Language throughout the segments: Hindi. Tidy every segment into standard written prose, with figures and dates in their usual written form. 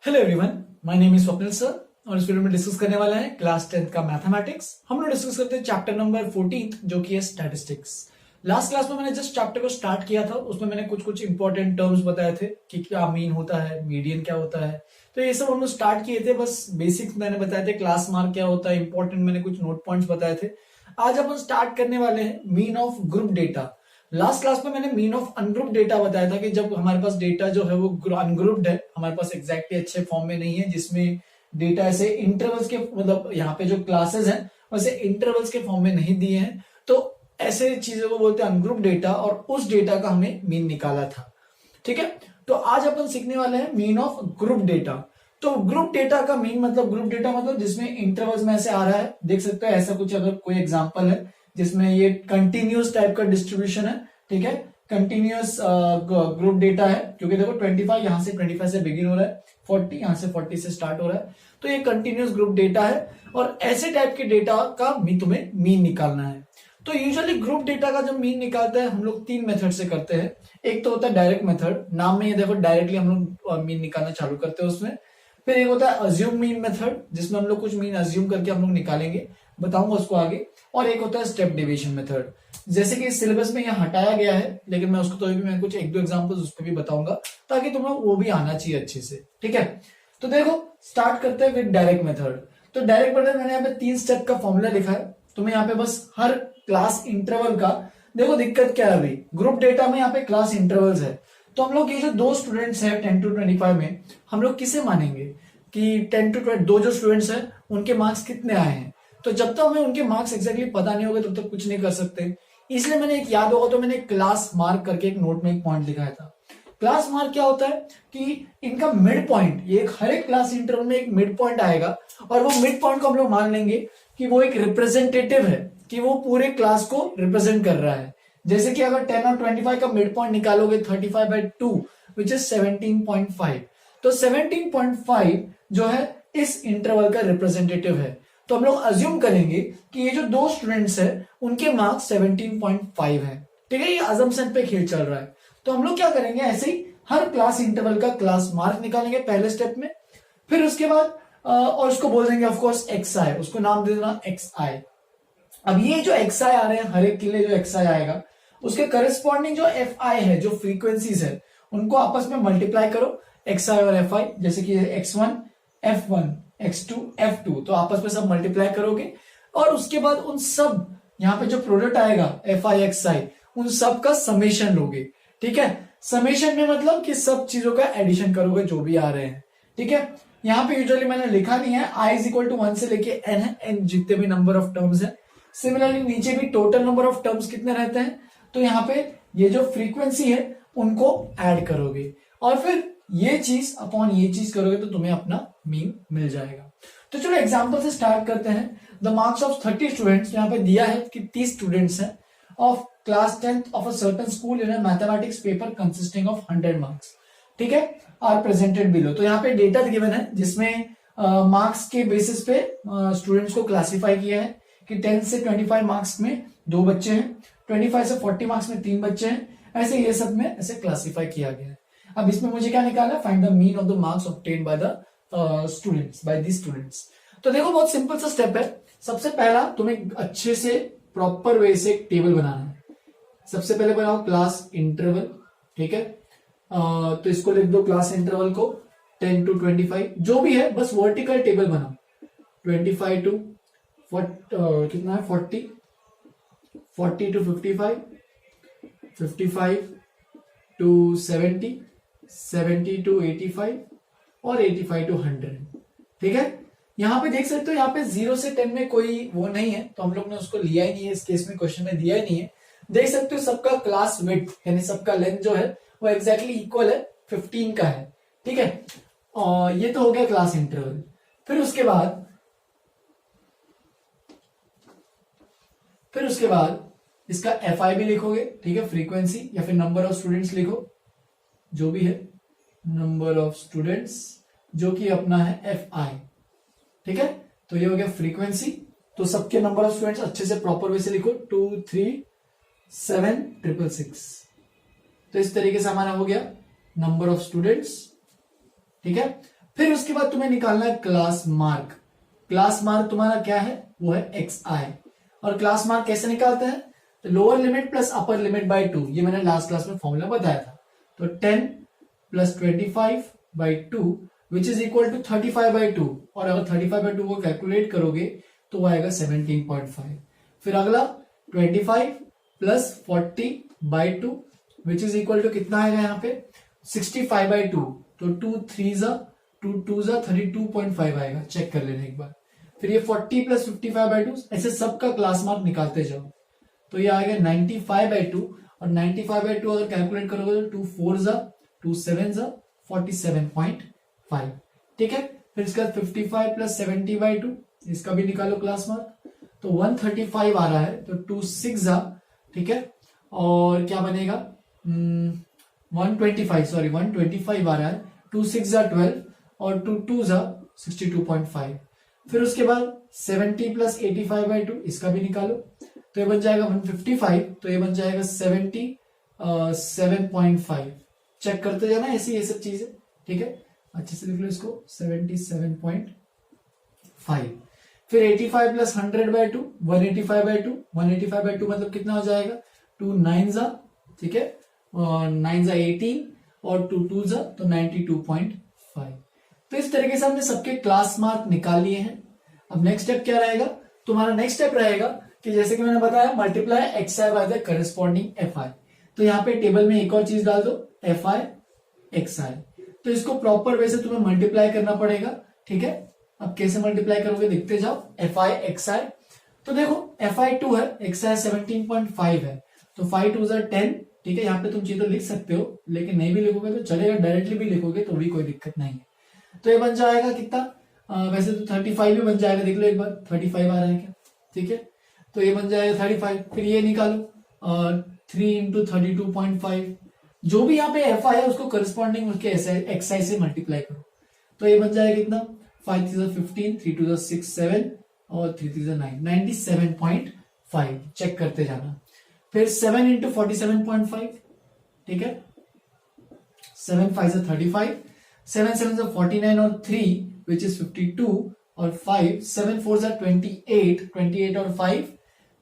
Hello everyone, my name is Swapnil sir और इस वीडियो में डिस्कस करने वाला है क्लास 10th का मैथमेटिक्स। हम लोग डिस्कस करते हैं चैप्टर नंबर 14 जो कि है स्टैटिस्टिक्स। लास्ट क्लास में मैंने जस्ट चैप्टर को स्टार्ट किया था, उसमें मैंने कुछ कुछ इंपॉर्टेंट टर्म्स बताए थे कि क्या मीन होता है, मीडियन क्या होता है, तो ये सब हम लोग स्टार्ट किए थे। बस बेसिक्स मैंने बताए थे, क्लास मार्क क्या होता है, इंपॉर्टेंट मैंने कुछ नोट पॉइंट्स बताए थे। आज अपन स्टार्ट करने वाले हैं mean of group data. Last class में मैंने मीन ऑफ अनग्रुप डेटा बताया था कि जब हमारे पास डेटा जो है वो अनग्रुप्ड है, हमारे पास एग्जैक्टली अच्छे फॉर्म में नहीं है, जिसमें डेटा ऐसे इंटरवल्स के मतलब यहाँ पे जो क्लासेस हैं वैसे इंटरवल्स के फॉर्म में नहीं दिए हैं, तो ऐसे चीजों को बोलते हैं अनग्रुप डेटा। और उस डेटा का हमने मीन निकाला था। ठीक है, तो आज अपन सीखने वाले हैं मीन ऑफ ग्रुप डेटा। तो ग्रुप डेटा का मीन मतलब, ग्रुप डेटा मतलब जिसमें इंटरवल्स में ऐसे आ रहा है, देख सकते हो ऐसा कुछ। अगर कोई एग्जांपल है जिसमें ये कंटिन्यूअस टाइप का डिस्ट्रीब्यूशन है, ठीक है, कंटिन्यूअस ग्रुप डेटा है, क्योंकि देखो 25 यहां से 25 से बिगिन हो रहा है, 40 यहां से 40 से स्टार्ट हो रहा है, तो ये कंटिन्यूअस ग्रुप डेटा है। और ऐसे टाइप के डेटा का तुम्हें मीन निकालना है। तो यूजुअली ग्रुप डेटा का जब मीन निकालते हैं हम लोग 3 मेथड से करते हैं। एक तो होता है डायरेक्ट मेथड, नाम में ये देखो डायरेक्टली हम लोग मीन निकालना चालू करते हैं उसमें। फिर एक होता है अज्यूम मीन मेथड, जिसमें हम लोग कुछ मीन अज्यूम करके हम लोग निकालेंगे, बताऊंगा उसको आगे। और एक होता है स्टेप डेविएशन मेथड, जैसे कि सिलेबस में यहाँ हटाया गया है, लेकिन मैं उसको तो भी मैं कुछ एक दो एग्जांपल्स उस पर भी बताऊंगा, ताकि तुम्हें वो भी आना चाहिए अच्छे से। ठीक है, तो देखो स्टार्ट करते हैं विद डायरेक्ट मेथड। तो डायरेक्ट मेथड मैंने यहाँ पे 3 स्टेप का फॉर्मूला लिखा है, तुम्हें यहाँ पे बस हर क्लास इंटरवल का, देखो दिक्कत क्या है अभी ग्रुप डेटा में यहाँ पे क्लास इंटरवल्स है, तो हम लोग ये जो 2 स्टूडेंट्स है 10 to 25 में, हम लोग किसे मानेंगे कि 10 to 20 दो जो स्टूडेंट्स हैं उनके मार्क्स कितने आए हैं। तो जब तक हमें उनके मार्क्स एक्जैक्टली पता नहीं होगा तब तक कुछ नहीं कर सकते। इसलिए मैंने एक याद होगा तो मैंने क्लास मार्क करके एक नोट में एक पॉइंट लिखा था। क्लास मार्क क्या होता है कि इनका मिड पॉइंट, ये हर एक क्लास इंटरवल में एक मिड पॉइंट आएगा, और वो मिड पॉइंट को हम लोग मान लेंगे कि वो एक रिप्रेजेंटेटिव है, कि वो पूरे क्लास को रिप्रेजेंट कर रहा है। जैसे कि अगर 10 और 25 का मिड पॉइंट निकालोगे 35/2 विच इज 17.5, तो 17.5 जो है इस इंटरवल का रिप्रेजेंटेटिव है। तो हम लोग अज्यूम करेंगे कि ये जो 2 स्टूडेंट्स है उनके मार्क्स 17.5 है। ठीक है, ये अजम्पशन पे खेल चल रहा है। तो हम लोग क्या करेंगे, ऐसे ही हर क्लास इंटरवल का क्लास मार्क निकालेंगे पहले स्टेप में। फिर उसके बाद और उसको बोल देंगे ऑफकोर्स xi, उसको नाम दे देना xi। अब ये जो xi आ रहे हैं, हर एक के लिए जो xi आएगा उसके करस्पॉन्डिंग जो fi है, जो फ्रीक्वेंसीज है, उनको आपस में मल्टीप्लाई करो xi और fi। जैसे कि x1 f1 x2 f2, तो आपस में सब मल्टीप्लाई करोगे और उसके बाद उन सब यहाँ पे जो प्रोडक्ट आएगा fi xi, उन सब का समेशन लोगे। ठीक है, समेशन में मतलब कि सब चीजों का एडिशन करोगे जो भी आ रहे हैं। ठीक है, यहाँ पे यूजुअली मैंने लिखा नहीं है, i इज इक्वल टू 1 से लेके n है, n जितने भी नंबर ऑफ टर्म्स है। सिमिलरली नीचे भी टोटल नंबर ऑफ टर्म्स कितने रहते हैं, तो यहाँ पे ये जो फ्रीक्वेंसी है उनको ऐड करोगे, और फिर ये चीज अपॉन ये चीज करोगे तो तुम्हें अपना मीन मिल जाएगा। तो चलो एग्जांपल से स्टार्ट करते हैं। द मार्क्स ऑफ 30 स्टूडेंट्स, यहाँ पे दिया है कि 30 स्टूडेंट्स हैं of class 10th of a certain school in a mathematics paper consisting of 100 marks, ठीक है, आर प्रेजेंटेड बिलो। तो यहाँ पे डेटा गिवन है जिसमें मार्क्स के बेसिस पे स्टूडेंट्स को क्लासिफाई किया है कि 10 से 25 मार्क्स में 2 बच्चे हैं, 25 से 40 मार्क्स में 3 बच्चे हैं, ऐसे ये सब में ऐसे क्लासिफाई किया गया है। अब इसमें मुझे क्या निकालना है, find the mean of the marks obtained by the students, by these students. तो देखो बहुत सिंपल सा स्टेप है। सबसे पहला तुम्हें अच्छे से प्रॉपर वे से एक टेबल बनाना है। सबसे पहले बनाओ क्लास इंटरवल, ठीक है, तो इसको लिख दो क्लास इंटरवल को 10 to 25 जो भी है, बस वर्टिकल टेबल बनाओ। 25 to कितना है 40, 40 to 55, 55 to 70, 70 to 85 और 85 to 100। ठीक है, यहां पे देख सकते हो यहाँ पे 0 से 10 में कोई वो नहीं है, तो हम लोग ने उसको लिया ही नहीं है, इस केस में क्वेश्चन में दिया ही नहीं है। देख सकते हो सबका क्लास विड्थ यानी सबका लेंथ जो है वो एग्जैक्टली इक्वल है, 15 का है। ठीक है, और ये तो हो गया क्लास इंटरवल। फिर उसके बाद इसका fi भी लिखोगे, ठीक है, फ्रीक्वेंसी या फिर नंबर ऑफ स्टूडेंट्स लिखो, जो भी है नंबर ऑफ स्टूडेंट्स, जो कि अपना है fi। ठीक है, तो ये हो गया फ्रीक्वेंसी। तो सबके नंबर ऑफ स्टूडेंट्स अच्छे से प्रॉपर वे से लिखो, 2 3 7 6 6। तो इस तरीके से हमारा हो गया नंबर ऑफ स्टूडेंट्स। ठीक है, फिर उसके बाद तुम्हें निकालना है क्लास मार्क। क्लास मार्क तुम्हारा क्या है, वो है xi। और क्लास मार्क कैसे निकालते हैं, तो lower limit plus upper limit by 2, ये मैंने लास्ट क्लास में फॉर्मूला बताया था। तो 10 plus 25/2 which is equal to 35/2, और अगर 35/2 को कैलकुलेट करोगे तो वो आएगा 17.5। फिर अगला 25 plus 40/2 which is equal to कितना आएगा यहाँ पे 65/2, तो 2 3 2 2 32.5 आएगा, चेक कर लेना एक बार। फिर ये 40 प्लस 55/2, ऐसे सबका क्लास मार्क निकालते जाओ, तो ये आएगा 95/2, और 95/2 अगर कैलकुलेट करोगे तो 2 4 2 7 47.5, ठीक है। फिर इसका 55 प्लस 70/2, इसका भी निकालो क्लास मार्क, तो 135 आ रहा है, तो 2 6 ठीक है, और क्या बनेगा 125 आ रहा है, 2 6 12, और 2 2 62.5। फिर उसके बाद 70 प्लस 85/2, इसका भी निकालो, तो ये बन जाएगा 155, तो ये बन जाएगा 77.5। चेक करते जाना ऐसी ये सब चीजें, ठीक है, अच्छे से लिख लो इसको 77.5। फिर 85 प्लस 100/2 185/2, 185/2 मतलब कितना हो जाएगा 2 9 ठीक है, 9 18, और 2 2 तो 92.5। तो इस तरीके से हमने सबके क्लास मार्क निकाल लिए हैं। अब नेक्स्ट स्टेप क्या रहेगा, तुम्हारा नेक्स्ट स्टेप रहेगा कि जैसे कि मैंने बताया multiply xi by the corresponding fi। तो यहाँ पे टेबल में एक और चीज डाल दो fi xi, तो इसको प्रॉपर वे से तुम्हें मल्टीप्लाई करना पड़ेगा, ठीक है। अब कैसे मल्टीप्लाई करोगे देखते जाओ, fi xi, तो देखो fi 2 है, xi 17.5 है, तो 5 2 10, ठीक है। यहाँ पे तुम चीज तो लिख सकते हो, लेकिन नहीं भी लिखोगे तो चलेगा, डायरेक्टली भी लिखोगे तो भी कोई दिक्कत नहीं है। तो ये बन जाएगा कितना, वैसे तो 35 भी बन जाएगा, देख लो एक बार 35 आ रहा है क्या, ठीक है। तो ये बन जाएगा 35, फिर ये निकालो 3 इंटू 32.5, जो भी यहाँ पे एफ है उसको करस्पॉन्डिंग उसके एक्सआई से मल्टीप्लाई करो, तो ये बन जाएगा कितना 5 3 15, 3 2 6 7, और 3 3 9, 97.5। चेक करते जाना। फिर 7 इंटू 47.5, ठीक है, 7 5 35, 7 7 49, और 3 विच इज 52, और 5 7 4 28, 28 और 5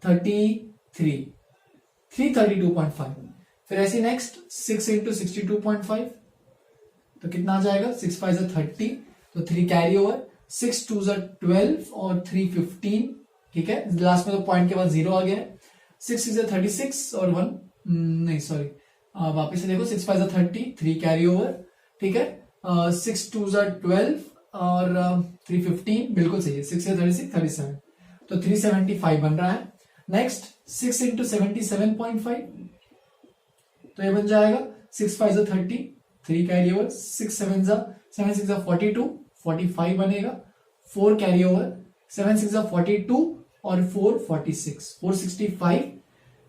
33, 332.5। फिर ऐसे नेक्स्ट 6 इंटू 62.5, तो कितना आ जाएगा 6 5 30, तो 3 कैरी ओवर, 6 2 12, और 3 15, ठीक है। लास्ट में तो पॉइंट के बाद 0 आ गया है। 6 6 36, और 1 नहीं सॉरी, वापिस से देखो 6 5 30, 3 कैरी ओवर, ठीक है। 6 2 12, और 3 15, बिल्कुल सही है, 6 36 37, तो 375 बन रहा है। नेक्स्ट 6 इंटू 77.5, तो ये बन जाएगा 6 5 30, 3 कैरी ओवर, 6 7 6 42, 45 बनेगा, 4 कैरी ओवर, 7 6 42, और 4 46, 465।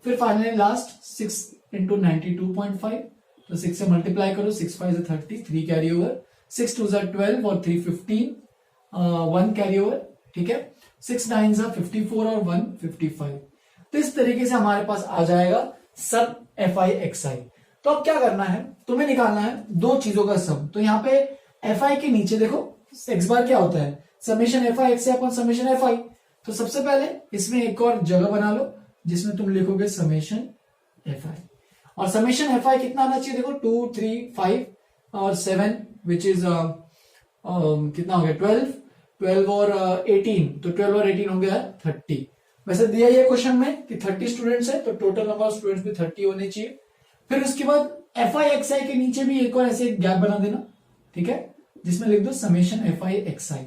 फिर फाइनली लास्ट 6 इंटू 92.5, तो 6 से मल्टीप्लाई करो, 6 5 30, 3 कैरी ओवर, 6 2 12, और 3 15, 1 कैरी ओवर, ठीक है। 6 9 54, और 1 55। तो इस तरीके से हमारे पास आ जाएगा सब fi xi। तो अब क्या करना है, तुम्हें निकालना है दो चीजों का सम। तो यहाँ पे fi के नीचे देखो x बार क्या होता है, summation fi xi upon summation fi। तो सबसे पहले इसमें एक और जगह बना लो जिसमें तुम लिखोगे समेशन fi, और समेशन fi कितना आना चाहिए, देखो 2 3 5 और 7 विच इज कितना हो गया 12 और 18, तो 12 और 18 हो गया 30। वैसे दिया ये क्वेश्चन में कि 30 स्टूडेंट्स है, तो टोटल नंबर ऑफ स्टूडेंट्स भी 30 होने चाहिए। फिर उसके बाद fi xi के नीचे भी एक और ऐसे गैप बना देना, ठीक है, जिसमें लिख दो समेशन fi xi,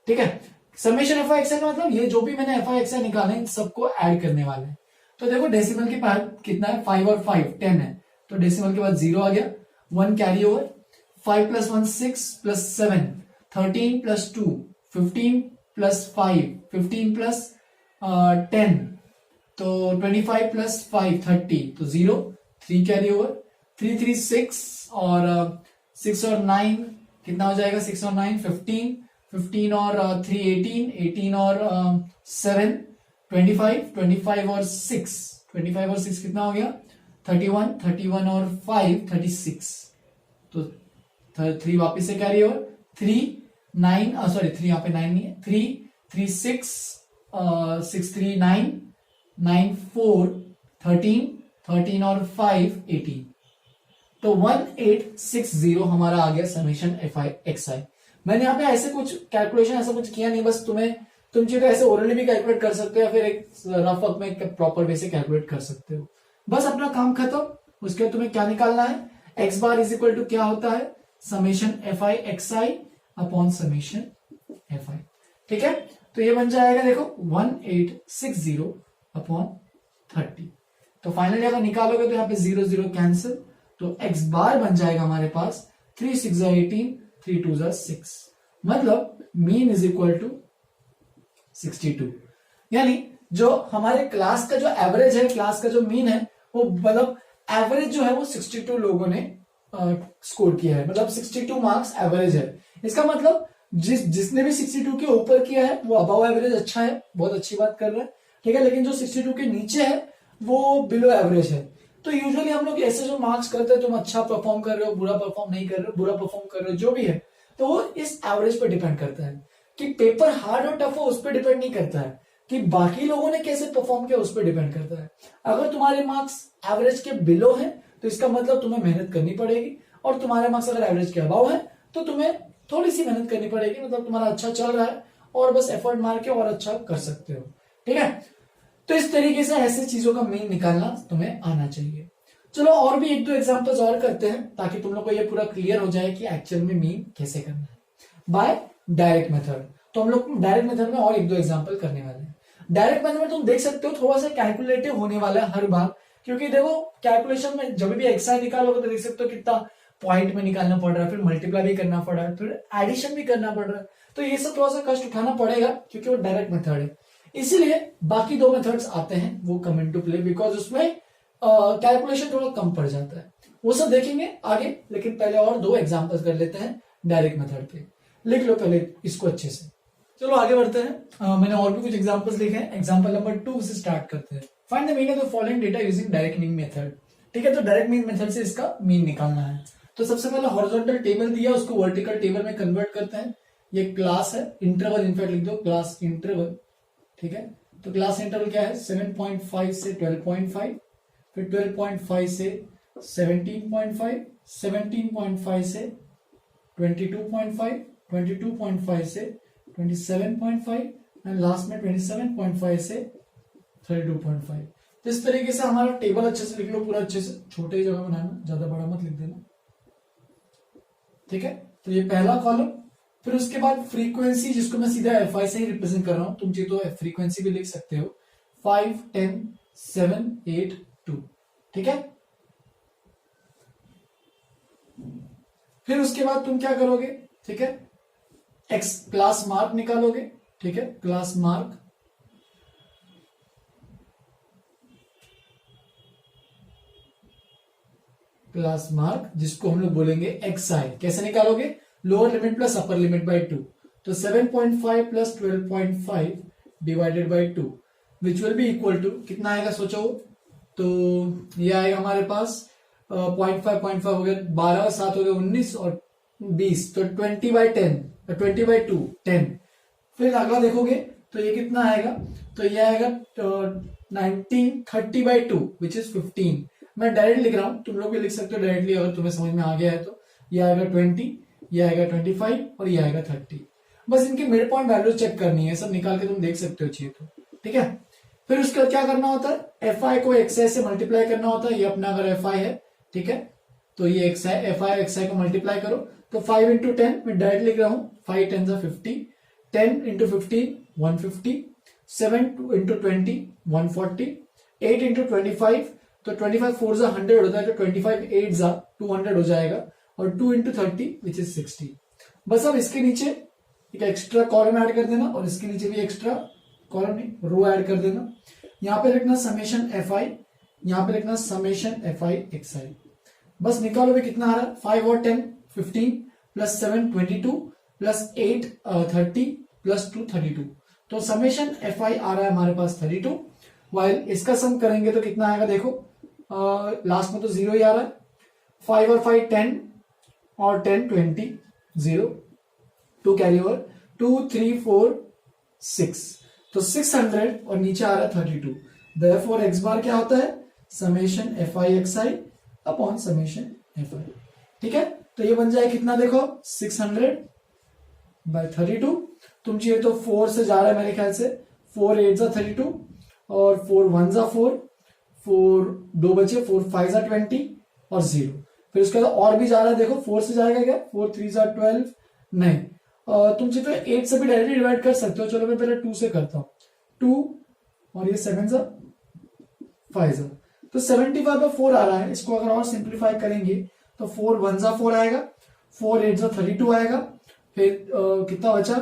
ठीक है। समेशन fi xi का मतलब ये जो भी मैंने fi xi निकाले इन सबको ऐड करने वाले हैं। तो देखो डेसिमल के बाद कितना है 5 और 5 10 है, तो डेसिमल के बाद 0 आ गया, 1 carry over, 5 plus 1 6 plus 7 13 plus 2 15 plus 5 15 plus 10, तो 25 प्लस 5 30, तो 0, 3 कैरी ओवर, 3 3 6, और 6 और 9 कितना हो जाएगा, 6 और 9 15, 15 और 3 18, 18 और 7 25, 25 और 6, 25 और 6 कितना हो गया 31, 31 और 5 36, तो 3 वापिस से कैरी ओवर, 3 9 सॉरी 3, यहाँ पे 9 नहीं है, 3 3 6 6 3 9 9 4 13 13 और 5 18, तो 1860 हमारा आ गया समेशन एफ आई एक्स आई। मैंने यहाँ पे ऐसे कुछ कैलकुलेशन ऐसा कुछ किया नहीं, बस तुम चाहे ऐसे ओरली भी कैलकुलेट कर सकते हो या फिर एक रफ वर्क में प्रॉपर वे से कैलकुलेट कर सकते हो। बस अपना काम खत्म। उसके बाद तुम्हें क्या निकालना है, x bar is equal to क्या होता है, summation F I x i upon summation F i. ठीक है, तो ये बन जाएगा देखो 1860 अपॉन 30। तो फाइनली अगर निकालोगे तो यहाँ पे 0 0 कैंसिल, तो एक्स बार बन जाएगा हमारे पास 3 6 18 3 2 6, मतलब मीन इज इक्वल टू 62। यानी जो हमारे क्लास का जो एवरेज है, क्लास का जो मीन है, वो मतलब एवरेज जो है वो 62 लोगों ने स्कोर किया है, मतलब 62 मार्क्स एवरेज है। इसका मतलब जिसने भी 62 के ऊपर किया है वो अबव एवरेज अच्छा है, बहुत अच्छी बात कर रहा है। ठीक है, लेकिन जो 62 के नीचे है वो बिलो एवरेज है। तो यूजुअली हम लोग ऐसे जो मार्क्स करते हैं, तुम अच्छा परफॉर्म कर रहे हो, बुरा परफॉर्म नहीं कर रहे हो, बुरा परफॉर्म कर रहे हो, जो भी है, तो वो इस एवरेज पे डिपेंड करता है। कि पेपर हार्ड और टफ हो उस पर डिपेंड नहीं करता है, कि बाकी लोगों ने कैसे परफॉर्म किया उस पर डिपेंड करता है। अगर तुम्हारे मार्क्स एवरेज के बिलो है तो इसका मतलब तुम्हें मेहनत करनी पड़ेगी, और तुम्हारे मार्क्स अगर एवरेज के अबाव है तो तुम्हें थोड़ी सी मेहनत करनी पड़ेगी, मतलब तुम्हारा अच्छा चल रहा है और बस एफर्ट मार के और अच्छा कर सकते हो। ठीक है, तो इस तरीके से ऐसे चीजों का मीन निकालना तुम्हें आना चाहिए। चलो और भी एक दो एग्जांपल्स और करते हैं ताकि तुम लोग को ये पूरा क्लियर हो जाए कि एक्चुअल में मीन कैसे करना है बाय डायरेक्ट मेथड। तो हम लोग डायरेक्ट मेथड में और एक दो एग्जांपल करने वाले हैं। डायरेक्ट मेथड में तुम देख सकते हो थोड़ा सा कैलकुलेटिव होने वाला है हर बार, क्योंकि देखो कैलकुलेशन में जब भी एक्सआई निकालोगे तो देख सकते हो कितना पॉइंट में निकालना पड़ रहा है, फिर मल्टीप्लाई भी करना पड़ रहा है, फिर एडिशन भी करना पड़ रहा है। तो ये सब थोड़ा सा कष्ट उठाना पड़ेगा क्योंकि वो डायरेक्ट मेथड है। इसीलिए बाकी दो मेथड्स आते हैं वो कम इन टू प्ले, बिकॉज उसमें कैलकुलेशन थोड़ा कम पड़ जाता है। वो सब देखेंगे आगे, लेकिन पहले और दो एग्जांपल्स कर लेते हैं डायरेक्ट मेथड पे। लिख लो पहले इसको अच्छे से। चलो आगे बढ़ते हैं। मैंने और भी कुछ एग्जांपल्स लिखे हैं। एग्जांपल नंबर 2 से स्टार्ट करते हैं। Find the mean of the following data using direct mean method. ठीक है, तो डायरेक्ट मीन मेथड से इसका मीन निकालना है। तो सबसे पहले हॉरिजॉन्टल टेबल दिया, उसको वर्टिकल टेबल में कन्वर्ट करते हैं। ये क्लास है, इंटरवल इनफैक्ट लिख दो, क्लास इंटरवल। ठीक है, तो क्लास इंटरवल क्या है, 7.5 से 12.5, फिर 12.5 से 17.5, 17.5 से 22.5, 22.5 से 27.5 एंड लास्ट में 27.5 से 32.5। तो इस तरीके से हमारा टेबल अच्छे से लिख लो, पूरा अच्छे से, छोटे जगह बनाना, ज्यादा बड़ा मत लिख देना। ठीक है, तो ये पहला कॉलम। फिर उसके बाद फ्रीक्वेंसी, जिसको मैं सीधा एफ आई से ही रिप्रेजेंट कर रहा हूं, तुम चाहिए तो फ्रीक्वेंसी भी लिख सकते हो, 5 10 7 8 2। ठीक है, फिर उसके बाद तुम क्या करोगे, ठीक है, एक्स क्लास मार्क निकालोगे। ठीक है, क्लास मार्क, क्लास मार्क जिसको हम लोग बोलेंगे एक्स आई। कैसे निकालोगे, lower limit plus upper limit by 2। तो 7.5 plus 12.5 divided by 2 which will be equal to कितना आएगा सोचो। तो ये आएगा हमारे पास 0.5 हो गया, 12 7 हो गया 19 और 20, तो 20/10, 20/2 10। फिर अगला देखोगे तो ये कितना आएगा, तो ये आएगा 1930/2 विच इज 15। मैं डायरेक्ट लिख रहा हूं, तुम लोग भी लिख सकते हो डायरेक्टली अगर तुम्हें समझ में आ गया है तो। ये आएगा 20, ये आएगा 25 और ये आएगा 30। बस इनकी मिड पॉइंट वैल्यू चेक करनी है, सब निकाल के तुम देख सकते हो चाहिए तो। ठीक है, फिर उसके बाद क्या करना होता है, एफ आई को एक्स आई से मल्टीप्लाई करना होता है। ये अपना अगर एफ आई है, ठीक है, तो ये X I, F I x I को मल्टीप्लाई करो। तो 5 into 10 मैं डायरेक्ट लिख रहा हूं, 5 10 50, 10 into 15 150, 7 into 20 140, 8 into 25, तो 25 4 जा 100 होता है, तो 25 8 जा 200 हो जाएगा, और 2 into 30 विच इज 60। बस अब इसके नीचे एक एक्स्ट्रा कॉलम ऐड कर देना, और इसके नीचे भी एक्स्ट्रा कॉलम नहीं रो ऐड कर देना। यहां पे लिखना समेशन एफ आई, यहां पे लिखना समेशन एफ आई एक्स आई। बस निकालो भी कितना आ रहा है, 5 और 10 15 प्लस 7 22 प्लस 8 30 प्लस 2 32। तो समेशन एफ आई आ रहा है हमारे पास 32। वाइल इसका सम करेंगे तो कितना आएगा देखो, लास्ट में तो 0 ही आ रहा है। 5 और 5 10 और 10 20 0, 2 कैरी ओवर, 2 3 4 6, तो 600 और नीचे आ रहा है 32। देयरफॉर एक्स बार क्या होता है, summation F I x i upon summation F i. ठीक है, तो ये बन जाए कितना, देखो 600 बाय 32। तुम चाहिए तो 4 से जा रहा है मेरे ख्याल से, 4 8 जा 32 और 4 1 जा 4, 4 2 बचे, 4 5 जा 20 और 0। फिर उसके बाद और भी जा रहा है, देखो 4 से जाएगा क्या, 4 3 जा 12, नहीं तुम चाहिए तो 8 से भी डायरेक्टली डिवाइड कर सकते हो। चलो मैं पहले 2 से करता हूं, 2 और ये 7 जा 5 जा, तो 75 पे 4 आ रहा है। इसको अगर और सिंप्लीफाई करेंगे तो 4 1 जा 4 आएगा, 4 8 जा 32 आएगा, फिर कितना बचा,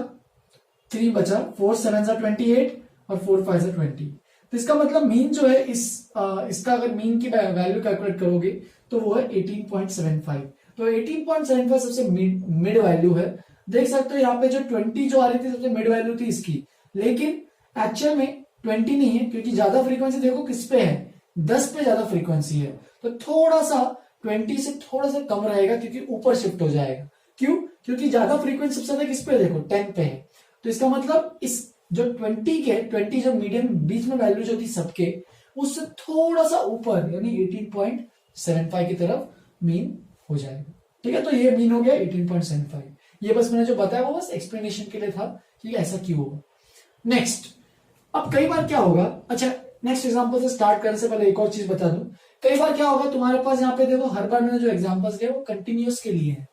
3 बचा, 4 7 जा 28 और 4 5 जा 20। तो इसका मतलब मीन जो है इसका अगर मीन की वैल्यू कैलकुलेट करोगे तो वो है 18.75। तो 18.75 सबसे मिड वैल्यू है। देख सकते हो यहाँ पे जो 20 जो आ रही थी सबसे मिड वैल्यू थी इसकी, लेकिन एक्चुअल में 20 नहीं है, क्योंकि ज्यादा फ्रीक्वेंसी देखो किस पे है, 10 पे ज्यादा फ्रीक्वेंसी है। तो थोड़ा सा 20 से थोड़ा सा कम रहेगा, क्योंकि ऊपर शिफ्ट हो जाएगा। क्यों, क्योंकि ज्यादा फ्रीक्वेंसी सबसे ज्यादा किस पे, देखो 10 पे है। तो इसका मतलब इस जो 20 जो मीडियम बीच में वैल्यू जो थी सबके, उससे थोड़ा सा ऊपर यानी 18.75 की तरफ मीन हो जाएगा। ठीक है, तो ये मीन हो गया 18.75। ये बस मैंने जो बताया वो बस एक्सप्लेनेशन के लिए था कि ऐसा क्यों होगा। नेक्स्ट, अब कई बार क्या होगा, अच्छा नेक्स्ट एग्जांपल से स्टार्ट करने से पहले एक और चीज बता दूं। कई बार क्या होगा, तुम्हारे पास यहाँ पे देखो हर बार मैंने जो एग्जांपल्स दिए वो कंटिन्यूअस के लिए है।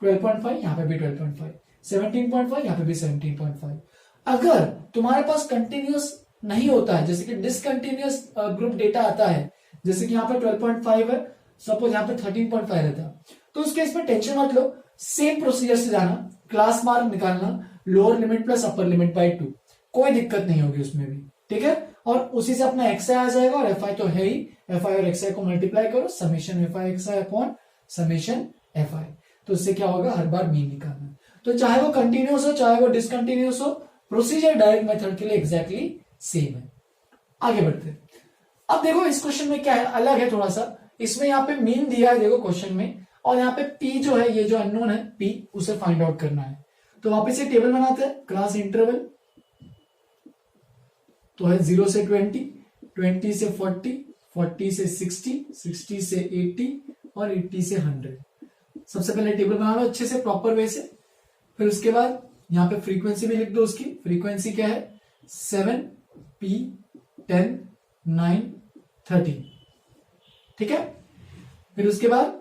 12.5 यहाँ पे भी 12.5, 17.5 यहाँ पे भी 17.5। अगर तुम्हारे पास कंटिन्यूअस नहीं होता है, जैसे कि डिसकंटिन्यूअस ग्रुप डेटा आता है, जैसे कि यहाँ पे 12.5 है, सपोज यहाँ पे 13.5 रहता है, तो उस केस में टेंशन मत लो, सेम प्रोसीजर से जाना, क्लास मार्क निकालना, lower limit plus upper limit by 2, कोई दिक्कत नहीं होगी उसमें भी। ठीक है, और उसी से अपना एक्स आ जाएगा, और एफ आई तो है ही, एफ आई और एक्स आई को मल्टीप्लाई करो, summation F I x i upon summation F I. तो इससे क्या होगा, हर बार मीन निकालना। तो चाहे वो कंटिन्यूस हो चाहे वो डिसकंटिन्यूस हो, प्रोसीजर डायरेक्ट मेथड के लिए एग्जैक्टली सेम है। आगे बढ़ते हैं। अब देखो इस क्वेश्चन में क्या है, अलग है थोड़ा सा। इसमें यहाँ पे मीन दिया है देखो क्वेश्चन में, और यहाँ पे पी जो है, ये जो अननोन है पी, उसे फाइंड आउट करना है। तो वापस ये टेबल बनाते हैं, क्लास इंटरवल तो है 0 से 20, 20 से 40, 40 से 60, 60 से 80 और 80 से 100। सबसे पहले टेबल बना लो अच्छे से प्रॉपर वे से। फिर उसके बाद यहाँ पे फ्रीक्वेंसी भी लिख दो, उसकी फ्रीक्वेंसी क्या है 7 P 10 9 13। ठीक है, फिर उसके बाद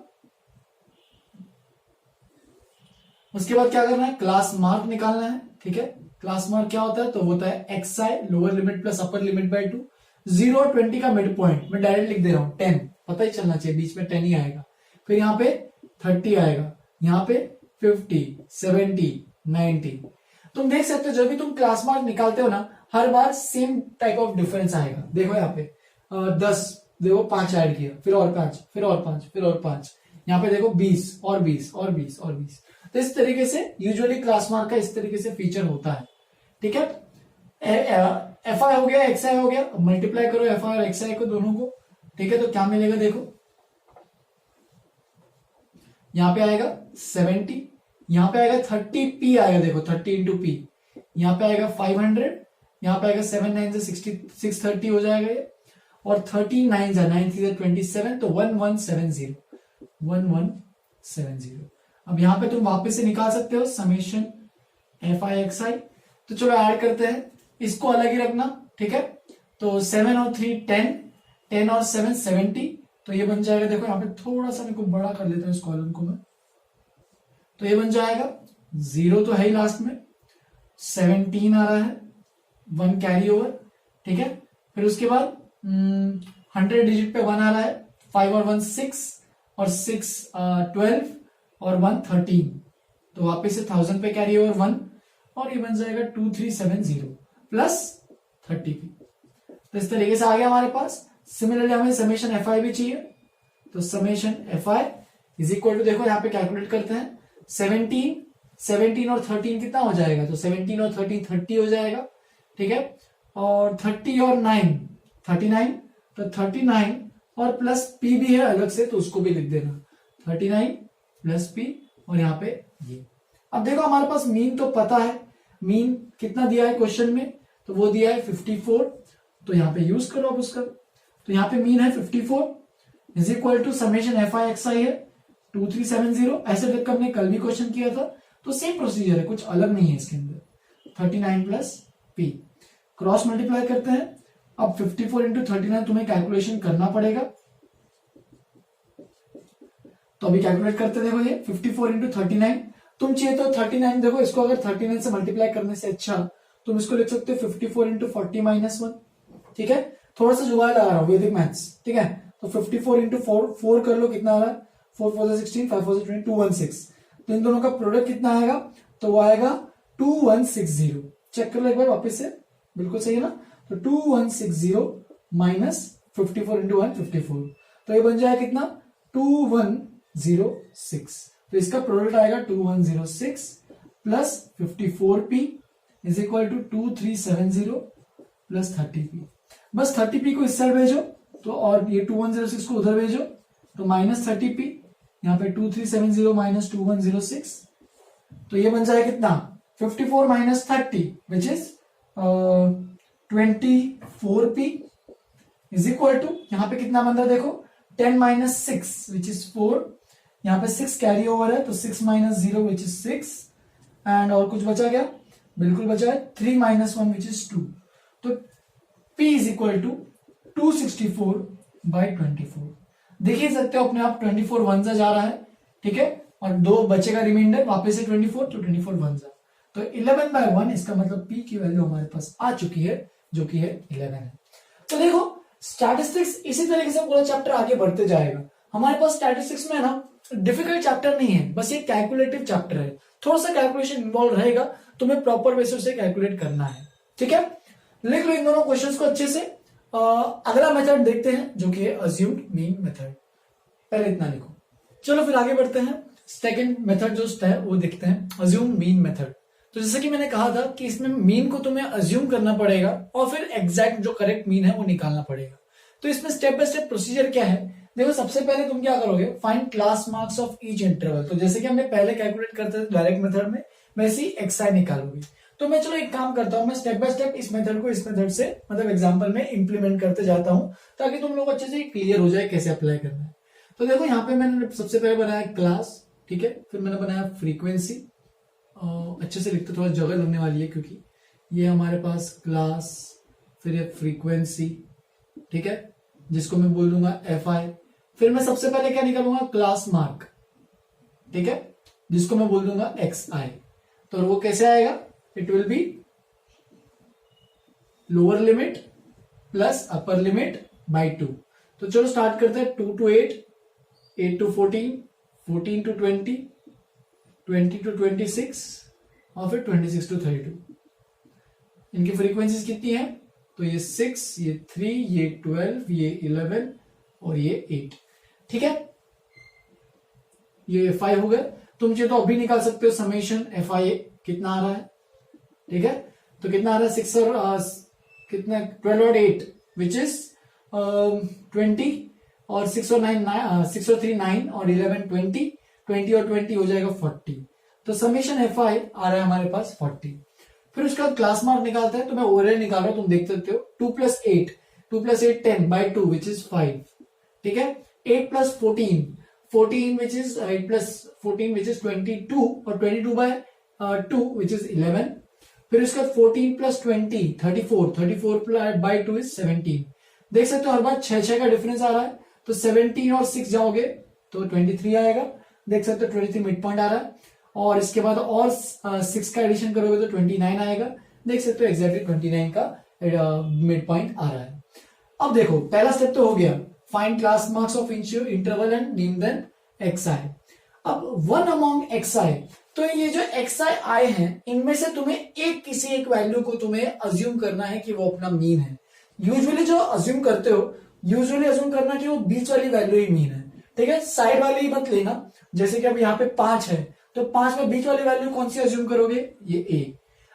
क्या करना है, क्लास मार्क निकालना है। ठीक है, क्लास मार्क क्या होता है, तो होता है X I lower limit plus upper limit by 2, 0 और 20 का मिड पॉइंट मैं डायरेक्ट लिख दे रहा हूं 10, पता ही चलना चाहिए बीच में 10 ही आएगा। फिर यहाँ पे 30 आएगा, यहाँ पे 50 70 90। तुम देख सकते हो जब भी तुम क्लास मार्क निकालते हो ना, हर बार सेम टाइप ऑफ डिफरेंस आएगा। देखो यहाँ पे 10, देखो 5 ऐड किया, फिर और 5, फिर और 5, फिर और 5, यहाँ पे देखो 20 और 20 और 20 और 20। तो इस तरीके से यूजुअली क्लास मार्क का इस तरीके से फीचर होता है। ठीक है, एफ आई हो गया, एक्स आई हो गया, मल्टीप्लाई करो एफ आई और एक्स आई को दोनों को। ठीक है, तो क्या मिलेगा, देखो यहाँ पे आएगा 70, यहाँ पे आएगा 30 पी आएगा, देखो 30 इंटू पी, यहाँ पे आएगा 500, यहाँ पे आएगा 7 9 से 630 हो जाएगा ये, और 39 जा 9 3 27, तो 1170 1170। अब यहाँ पे तुम वापस से निकाल सकते हो summation F I x I. तो चलो ऐड करते हैं, इसको अलग ही रखना। ठीक है, तो 7 और 3 10, 10 और 7 70, तो ये बन जाएगा, देखो यहाँ पे थोड़ा सा मेरे को बड़ा कर लेता हूँ इस कॉलम को मैं, तो ये बन जाएगा 0 तो है ही लास्ट में, 17 आ रहा है, 1 कैरी ओवर। ठीक है, फिर उसके बाद 100 डिजिट पे 1 आ रहा है, 5 और 1 6 और 6 12 और 1 13, तो वापस से 1000 पे कैरी ओवर 1, और ये बन जाएगा 2370 प्लस 30 पी। तो इस तरीके से आ गया हमारे पास। सिमिलरली हमें समेशन एफ आई भी चाहिए, तो summation F i is equal to, देखो यहाँ पे कैलकुलेट करते हैं, 17 और 13 कितना हो जाएगा, तो 17 और 13 30 हो जाएगा। ठीक है, और 30 और 9 39, तो 39 और प्लस पी भी है अलग से, तो उसको भी लिख देना 39 प्लस पी, और यहाँ पे ये। अब देखो हमारे पास मीन तो पता है, मीन कितना दिया है क्वेश्चन में, तो वो दिया है 54, तो यहाँ पे यूज करो अब उसका। तो यहाँ पे मीन है 54 is equal to summation F I x I है 2370, ऐसे टाइप का हमने कल भी क्वेश्चन किया था, तो सेम प्रोसीजर है, कुछ अलग नहीं है इसके अंदर। 39 प्लस पी, क्रॉस मल्टीप्लाई करते हैं। अब 54 इंटू 39 तुम्हें कैलकुलेशन करना पड़ेगा, तो अभी कैलकुलेट करते देखो ये 54 इंटू 39, तुम चाहिए तो 39 देखो, इसको अगर 39 से मल्टीप्लाई करने से अच्छा तुम इसको लिख सकते हो 54 इंटू 40 माइनस 1, ठीक है। थोड़ा सा जुगाड़ लगा रहा हूं, वैदिक मैथ्स, ठीक है। तो 54 इंटू 4 कर लो, कितना आ रहा है, 4 4 16, 5 4 20, 216, तो इन दोनों का प्रोडक्ट कितना आएगा, तो वो आएगा 2160। चेक कर लो एक बार वापस से, बिल्कुल सही है ना। तो 2160 माइनस 54 इंटू 1 54, तो ये बन जाएगा कितना 2106, तो इसका प्रोडक्ट आएगा 2106 plus 54p is equal to 2370 plus 30p। बस 30p को इस साइड भेजो, तो और ये 2106 को उधर भेजो, तो माइनस 30p, यहाँ पे 2370 माइनस 2106, तो ये बन जाएगा कितना 54 minus 30 which is 24p is equal to, यहाँ पे कितना बन रहा है देखो 10 माइनस 6 विच इज 4, यहाँ पे 6 कैरी ओवर है, तो 6 माइनस 0 विच इज 6, एंड और कुछ बचा क्या, बिल्कुल बचा है 3 माइनस 1 विच इज 2, तो p is equal to 264 by 24। देखिए सकते हो अपने आप 24 वन जा रहा है, ठीक है, और 2 बचेगा रिमाइंडर, वापस से 24, तो 24 वन जा, तो 11 बाय 1, इसका मतलब p की वैल्यू हमारे पास आ चुकी है, जो कि है 11 है। तो देखो स्टैटिस्टिक्स इसी तरीके से पूरा चैप्टर आगे बढ़ते जाएगा। हमारे पास स्टैटिस्टिक्स में ना डिफिकल्ट चैप्टर नहीं है, बस ये कैलकुलेटिव चैप्टर है, थोड़ा सा कैलकुलेशन इन्वॉल्व रहेगा, तुम्हें प्रॉपर बेसिस से कैलकुलेट करना है, ठीक है। लिख लो इन दोनों क्वेश्चंस को अच्छे से। अगला मेथड देखते हैं जो कि है अज्यूम्ड मीन मेथड, पहले इतना लिखो। चलो फिर आगे बढ़ते हैं, सेकंड मेथड जो है वो देखते हैं, अज्यूम्ड मीन मेथड। तो जैसे कि मैंने कहा था कि इसमें मीन को तुम्हें अज्यूम करना पड़ेगा और फिर एग्जैक्ट जो करेक्ट मीन है वो निकालना पड़ेगा। तो इसमें स्टेप बाय स्टेप प्रोसीजर क्या है, देखो सबसे पहले तुम क्या करोगे, find class marks of each interval. तो जैसे कि हमने पहले कैलकुलेट करते थे डायरेक्ट मेथड में, वैसे ही एक्सआई निकालोगे। तो मैं चलो एक काम करता हूं, मैं स्टेप बाय स्टेप इस मेथड को इस मेथड से मतलब एग्जांपल में इंप्लीमेंट करते जाता हूं, ताकि तुम लोग अच्छे से क्लियर हो जाए कैसे अप्लाई करना है। तो देखो यहाँ पे मैंने सबसे पहले बनाया क्लास, ठीक है, फिर मैंने बनाया फ्रीक्वेंसी, अच्छे से लिखते थोड़ा जगह लगने वाली है क्योंकि ये हमारे पास क्लास, फिर ये फ्रीक्वेंसी, ठीक है, जिसको मैं बोल दूंगा एफ आई। फिर मैं सबसे पहले क्या निकालूंगा, क्लास मार्क, ठीक है, जिसको मैं बोल दूंगा एक्स आई। तो वो कैसे आएगा, it will be lower limit plus upper limit by 2। तो चलो स्टार्ट करते हैं, 2 to 8, 8 to 14, 14 to 20, 20 to 26 और फिर 26 to 32। इनकी फ्रीक्वेंसीज कितनी है, तो ये 6, ये 3, ये 12, ये 11 और ये 8, ठीक है। ये FI हो गए। तुम चाहे तो अभी निकाल सकते हो समेशन FI कितना आ रहा है, ठीक है। तो कितना आ रहा है, 6 और कितना 12 और 8 विच इज 20 और 6 और 9 6 और 3 9 और 11 20 20 और 20 हो जाएगा 40। तो समेशन FI आ रहा है हमारे पास 40। फिर उसके बाद क्लास मार्क निकालता है, तो मैं ओवरऑल निकाल रहा हूं, तुम देख सकते हो 2 plus 8 10 by 2 which is 5, ठीक है। 8 plus 14 which is 8 plus 14 which is 22 और 22 by 2 which is 11। फिर उसके बाद 14 plus 20 34 by 2 is 17। देख सकते हो हर बार 6 का डिफरेंस आ रहा है, तो 17 और 6 जाओगे तो 23 आएगा। देख सकते हो 23 मिड पॉइंट आ रहा है, और इसके बाद और 6 का एडिशन करोगे तो 29 आएगा। देख सकते हो एग्जैक्टली 29 का मिड पॉइंट आ रहा है। अब देखो पहला स्टेप तो हो गया, find class marks of interval and name then X I. अब वन अमॉन्ग एक्स आई, तो ये जो एक्स आई आए हैं इनमें से तुम्हें किसी एक वैल्यू को तुम्हें अज्यूम करना है कि वो अपना मीन है। यूजुअली जो अज्यूम करते हो, यूजुअली अज्यूम करना कि वो बीच वाली वैल्यू ही मीन है, ठीक है, साइड वाली ही मत लेना। जैसे कि अब यहाँ पे 5 है, तो 5 में बीच वाली वैल्यू कौन सी अज्यूम करोगे, ये ए।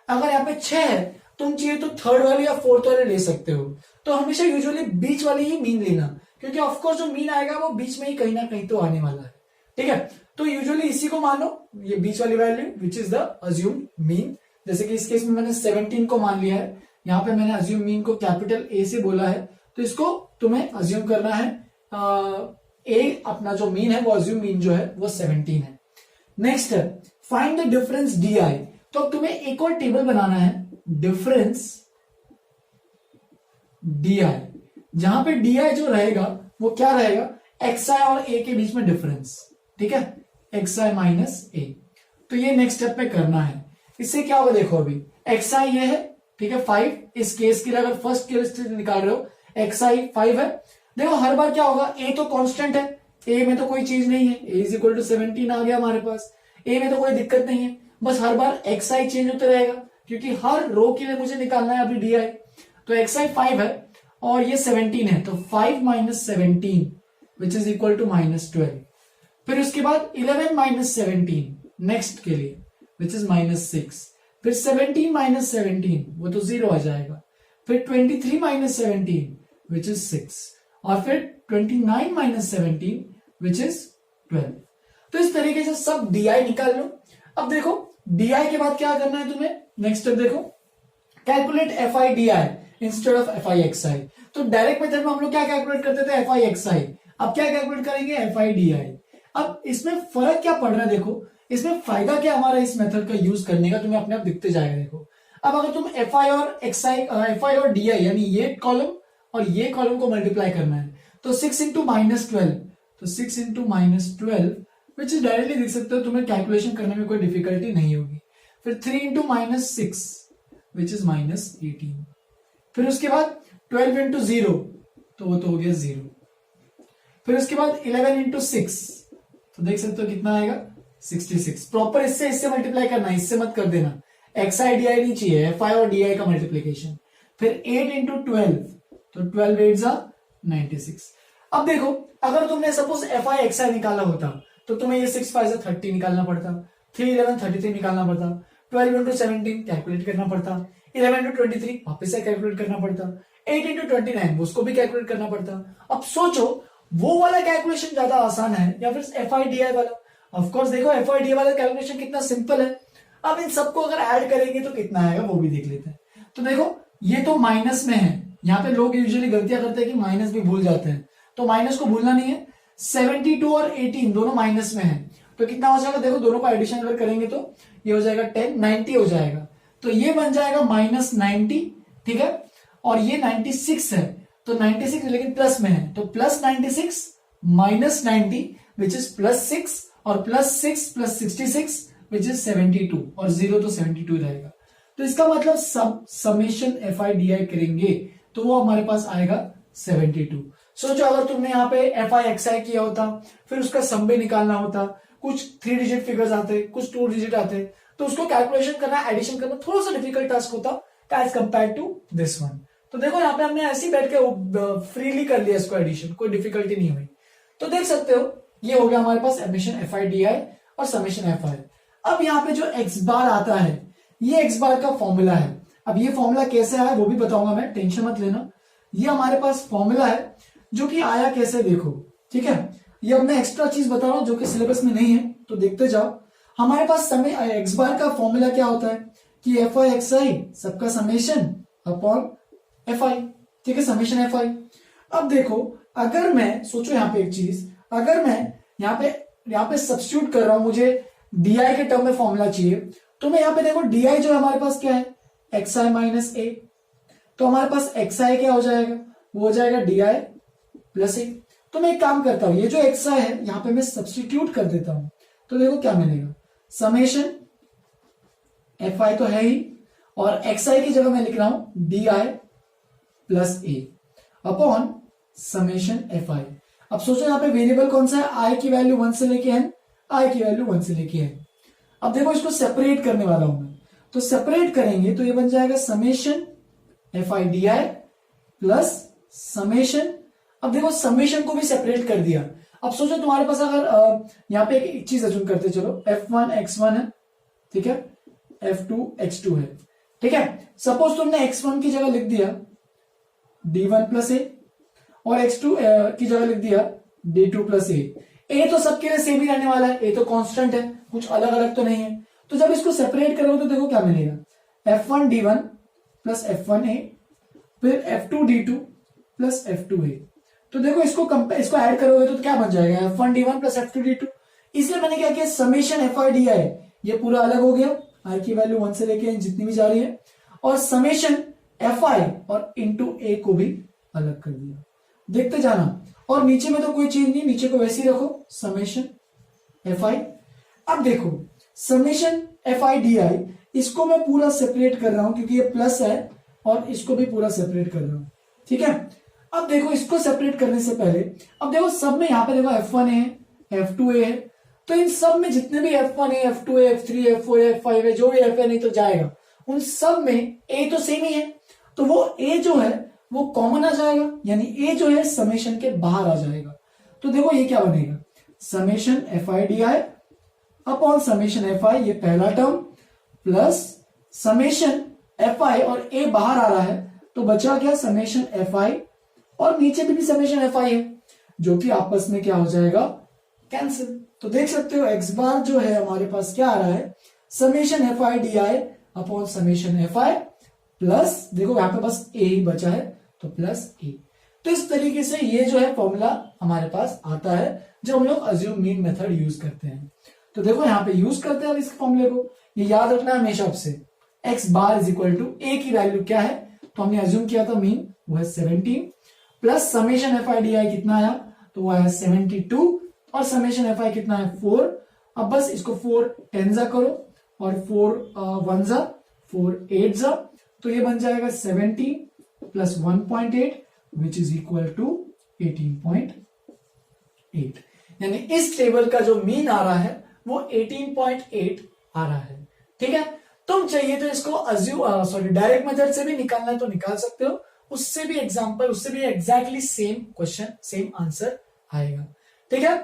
अगर यहाँ पे 6 है, तुम चाहिए तो थर्ड वाली या फोर्थ वाली ले सकते हो। तो हमेशा यूजुअली बीच वाली ही मीन लेना, क्योंकि ऑफकोर्स जो मीन आएगा वो बीच में ही कहीं ना कहीं तो आने वाला है, ठीक है। तो यूजुअली इसी को मानो ये बीच वाली value which is the assume mean. जैसे कि इस केस में मैंने 17 को मान लिया है, यहाँ पे मैंने अज्यूम मीन को कैपिटल ए से बोला है, तो इसको तुम्हें अज्यूम करना है ए अपना जो मीन है वो अज्यूम मीन जो है वो 17 है। नेक्स्ट है find the difference D I. तो अब तुम्हें एक और टेबल बनाना है डिफरेंस डी आई, जहां पे डी आई जो रहेगा वो क्या रहेगा, एक्स आई और ए के बीच में डिफरेंस, ठीक है, एक्स आई माइनस ए। तो ये नेक्स्ट स्टेप पे करना है। इससे क्या होगा देखो, अभी एक्स आई ये है, ठीक है 5, इस केस के लिए अगर फर्स्ट केस निकाल रहे हो एक्स आई 5 है। देखो हर बार क्या होगा, ए तो कांस्टेंट है, ए में तो कोई चीज नहीं है, ए इज इक्वल टू 17 आ गया हमारे पास, ए में तो कोई दिक्कत नहीं है, बस हर बार एक्स आई चेंज होता रहेगा क्योंकि हर रो के लिए मुझे निकालना है अभी डी आई। तो एक्स आई 5 है और ये 17 है, तो 5 minus 17 which is equal to -12। फिर उसके बाद 11 माइनस 17 नेक्स्ट के लिए विच इज -6। फिर 17 माइनस 17 वो तो 0 आ जाएगा। फिर 23 माइनस 17 विच इज 6 और फिर 29 माइनस 17 विच इज 12। तो इस तरीके से सब डी आई निकाल लो। अब देखो डी आई के बाद क्या करना है तुम्हें, नेक्स्ट स्टेप देखो, calculate F I D I instead of F I x I. तो डायरेक्ट मेथड में हम लोग क्या कैलकुलेट करते थे, एफ आई एक्स आई, अब क्या कैलकुलेट करेंगे, एफ आई डी आई। अब इसमें फर्क क्या पड़ रहा है देखो, इसमें फायदा क्या हमारा इस मेथड का यूज करने का तुम्हें अपने आप दिखते जाएगा। देखो अब अगर तुम एफ आई और एक्स आई, एफ आई और डी आई यानी ये कॉलम और ये कॉलम को मल्टीप्लाई करना है, तो 6 इंटू -12, तो 6 इंटू -12 विच इज डायरेक्टली दिख सकते हो, तुम्हें कैलकुलेशन करने में कोई डिफिकल्टी नहीं होगी। फिर 3 इंटू -6 विच इज -18। फिर उसके बाद 12 इंटू 0 तो वो तो हो गया 0। फिर उसके बाद 11 इंटू 6 तो देख सकते हो कितना आएगा 66। प्रॉपर इससे मल्टीप्लाई करना है, इससे मत कर देना, एक्स आई डी आई नहीं चाहिए, एफ आई और डी आई का मल्टीप्लीकेशन। फिर 8 इंटू 12 तो 12 8 जा 96। अब देखो अगर तुमने सपोज एफ आई एक्स आई निकाला होता तो तुम्हें ये 6 5 30 निकालना पड़ता, 3 11 33 निकालना पड़ता, 12 इंटू 17 कैलकुलेट करना पड़ता, 11 इंटू 23 वापस से कैलकुलेट करना पड़ता, 8 इंटू 29 उसको भी कैलकुलेट करना पड़ता। अब सोचो वो वाला कैलकुलेशन ज्यादा आसान है या फिर एफ आई डी आई वाला। ऑफकोर्स देखो एफ आई डी आई वाला कैलकुलेशन कितना सिंपल है। अब इन सबको अगर ऐड करेंगे तो कितना आएगा वो भी देख लेते हैं। तो देखो ये तो माइनस में है, यहाँ पे लोग यूजुअली गलतियां करते हैं कि माइनस भी भूल जाते हैं, तो माइनस को भूलना नहीं है। 72 और 18 दोनों माइनस में है, तो कितना हो जाएगा देखो, दोनों का एडिशन अगर करेंगे तो ये हो जाएगा 10, 90 हो जाएगा, तो ये बन जाएगा -90, ठीक है, और ये 96 है, तो 96 लेकिन प्लस में है, तो +96 -90 विच इज +6 और +6 + 66 विच इज 72 और 0 तो 72 रहेगा। तो इसका मतलब सब समेशन एफ आई डी आई करेंगे तो वो हमारे पास आएगा 72। सोचो अगर तुमने यहाँ पे एफ आई एक्स आई किया होता, फिर उसका सम भी निकालना होता, कुछ 3 डिजिट फिगर्स आते, कुछ 2 डिजिट आते, तो उसको कैलकुलेशन करना, एडिशन करना थोड़ा सा डिफिकल्ट टास्क होता as compare to this one. तो देखो यहाँ पे हमने ऐसे ही बैठ के फ्रीली कर लिया इसको एडिशन, कोई डिफिकल्टी नहीं हुई। तो देख सकते हो ये हो गया हमारे पास summation F I D I और समेशन एफ आई। अब यहाँ पे जो एक्स बार आता है ये एक्स बार का फॉर्मूला है। अब ये फॉर्मूला कैसे आया वो भी बताऊंगा मैं, टेंशन मत लेना। ये हमारे पास फॉर्मूला है जो कि आया कैसे देखो, ठीक है। ये अब मैं एक्स्ट्रा चीज बता रहा हूं जो कि सिलेबस में नहीं है, तो देखते जाओ। हमारे पास समय एक्स बार का फॉर्मूला क्या होता है कि एफ आई एक्स आई सबका समेशन अपॉन एफ आई, ठीक है, समेशन एफ आई। अब देखो अगर मैं सोचो यहाँ पे एक चीज, अगर मैं यहाँ पे सब्स्टिट्यूट कर रहा हूं, मुझे डी आई के टर्म में फॉर्मूला चाहिए, तो मैं यहाँ पे देखो डी आई जो हमारे पास क्या है एक्स आई माइनस ए, तो हमारे पास एक्स आई क्या हो जाएगा, वो हो जाएगा डी आई प्लस ए। तो मैं एक काम करता हूं, ये जो एक्स आई है यहाँ पे मैं सब्स्टिट्यूट कर देता हूं, तो देखो क्या मिलेगा, समेशन एफ आई तो है ही और एक्स आई की जगह मैं लिख रहा हूं D I plus A upon summation F I. अब सोचो यहाँ पे वेरिएबल कौन सा है, आई की वैल्यू 1 से लेके एन, आई की वैल्यू 1 से लेके एन। अब देखो इसको सेपरेट करने वाला हूं मैं, तो सेपरेट करेंगे तो ये बन जाएगा summation F I D I plus summation. अब देखो समेशन को भी सेपरेट कर दिया। अब सोचो तुम्हारे पास अगर यहाँ पे एक चीज अज्यूम करते चलो, F1 x1 है, ठीक है, F2 x2 है, ठीक है। सपोज तुमने x1 की जगह लिख दिया d1 प्लस ए और x2 की जगह लिख दिया d2 प्लस ए। ए तो सबके लिए सेम ही रहने वाला है, ए तो कांस्टेंट है, कुछ अलग अलग तो नहीं है। तो जब इसको सेपरेट करोगे तो देखो क्या मिलेगा, F1D1 प्लस F1A फिर F2D2 प्लस F2A। तो देखो इसको ऐड करोगे तो क्या बन जाएगा, F1D1 प्लस F2D2। इसलिए मैंने क्या किया, समेशन FI DI ये पूरा अलग हो गया, आई की वैल्यू 1 से लेके जितनी भी जा रही है, और समेशन FI और इंटू A को भी अलग कर दिया। देखते जाना, और नीचे में तो कोई चीज नहीं, नीचे को वैसे ही रखो, समेशन FI। अब देखो समेशन FI DI इसको मैं पूरा सेपरेट कर रहा हूं क्योंकि ये प्लस है, और इसको भी पूरा सेपरेट कर रहा हूं, ठीक है। अब देखो इसको सेपरेट करने से पहले, अब देखो सब में यहां पे देखो F1 है, F2A है, तो इन सब में जितने भी F1 है, F2A, F3, F4, F5 है, जो भी F नहीं तो जाएगा, उन सब में A तो सेम ही है, तो वो A जो है वो कॉमन आ जाएगा, यानी A जो है समेशन के बाहर आ जाएगा। तो देखो ये क्या बनेगा, summation FI DI upon summation FI, ये पहला टर्म, प्लस समेशन FI और A बाहर आ रहा है, तो बचा क्या, समेशन FI, और नीचे भी समेशन FI है, जो कि आपस में क्या हो जाएगा, कैंसिल। तो देख सकते हो x बार जो है हमारे पास क्या आ रहा है, summation FI DI upon summation FI plus, देखो यहां पे बस A ही बचा है, तो प्लस A। तो इस तरीके से ये जो है फॉर्मूला हमारे पास आता है जब हम लोग अज्यूम मीन मेथड यूज करते हैं। तो देखो यहां पे यूज करते हैं इस फॉर्मूले को, ये याद रखना है हमेशा आपसे, x bar is equal to A की वैल्यू क्या है, तो हमने अज्यूम किया था मीन वो है 17 प्लस समेशन FI DI कितना आया, तो वो है 72, और समेशन FI कितना है 4। अब बस इसको 4 10 जा करो, और 4 1 जा, 4 8 जा, तो ये बन जाएगा 70 plus 1.8 which is equal to 18.8। यानी इस टेबल का जो मीन आ रहा है वो 18.8 आ रहा है, ठीक है। तुम चाहिए तो इसको डायरेक्ट मेथड से भी निकालना है तो निकाल सकते हो, उससे भी एग्जांपल, उससे भी exactly same question same answer आएगा, ठीक है।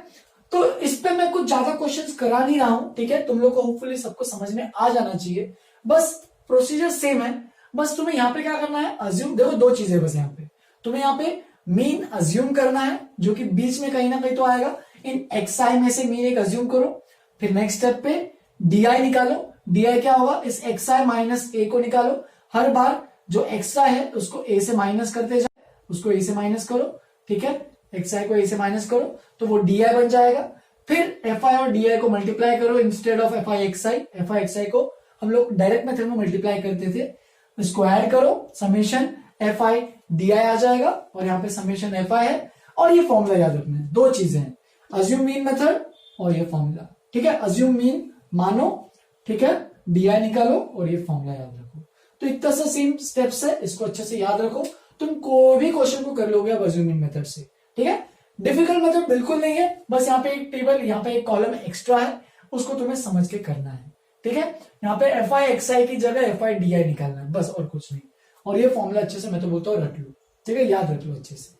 तो इस पे मैं कुछ ज्यादा क्वेश्चंस करा नहीं रहा हूं, ठीक है, तुम लोग को होपफुली सबको समझ में आ जाना चाहिए, बस प्रोसीजर सेम है। बस तुम्हें यहाँ पे क्या करना है, अज्यूम, देखो दो चीजें बस यहाँ पे, तुम्हें यहाँ पे मीन अज्यूम करना है, जो कि बीच में कहीं ना कहीं तो आएगा, इन xi में से मीन एक अज्यूम करो, फिर नेक्स्ट स्टेप पे di निकालो, di क्या होगा, इस xi माइनस a को निकालो, हर बार जो एक्स्ट्रा है उसको a से माइनस करते जाओ, उसको a से माइनस करो, ठीक है, xi को a से माइनस करो, तो वो di बन जाएगा। फिर fi और di को मल्टीप्लाई करो, इंस्टेड ऑफ fi xi को हम लोग डायरेक्ट मेथड में मल्टीप्लाई करते थे, इसको ऐड करो, समेशन FI DI आ जाएगा, और यहाँ पे समेशन FI है, और ये फॉर्मूला याद रखना है, दो चीजें हैं, अज्यूम मीन मेथड और ये फॉर्मूला, ठीक है। अज्यूम मीन मानो, ठीक है, DI निकालो और ये फॉर्मूला याद रखो। तो इतना सा सेम स्टेप्स है, इसको अच्छे से याद रखो, तुम कोई भी क्वेश्चन को कर लोगे अब अज्यूम मीन मेथड से, ठीक है। डिफिकल्ट मेथड बिल्कुल नहीं है, बस यहाँ पे एक टेबल, यहाँ पे एक कॉलम एक्स्ट्रा है, उसको तुम्हें समझ के करना है, ठीक है। यहाँ पे FI xi की जगह FI DI निकालना है, बस और कुछ नहीं। और ये फॉर्मूला अच्छे से मैं तो बोलता हूँ रट लो, ठीक है, याद रख लो अच्छे से।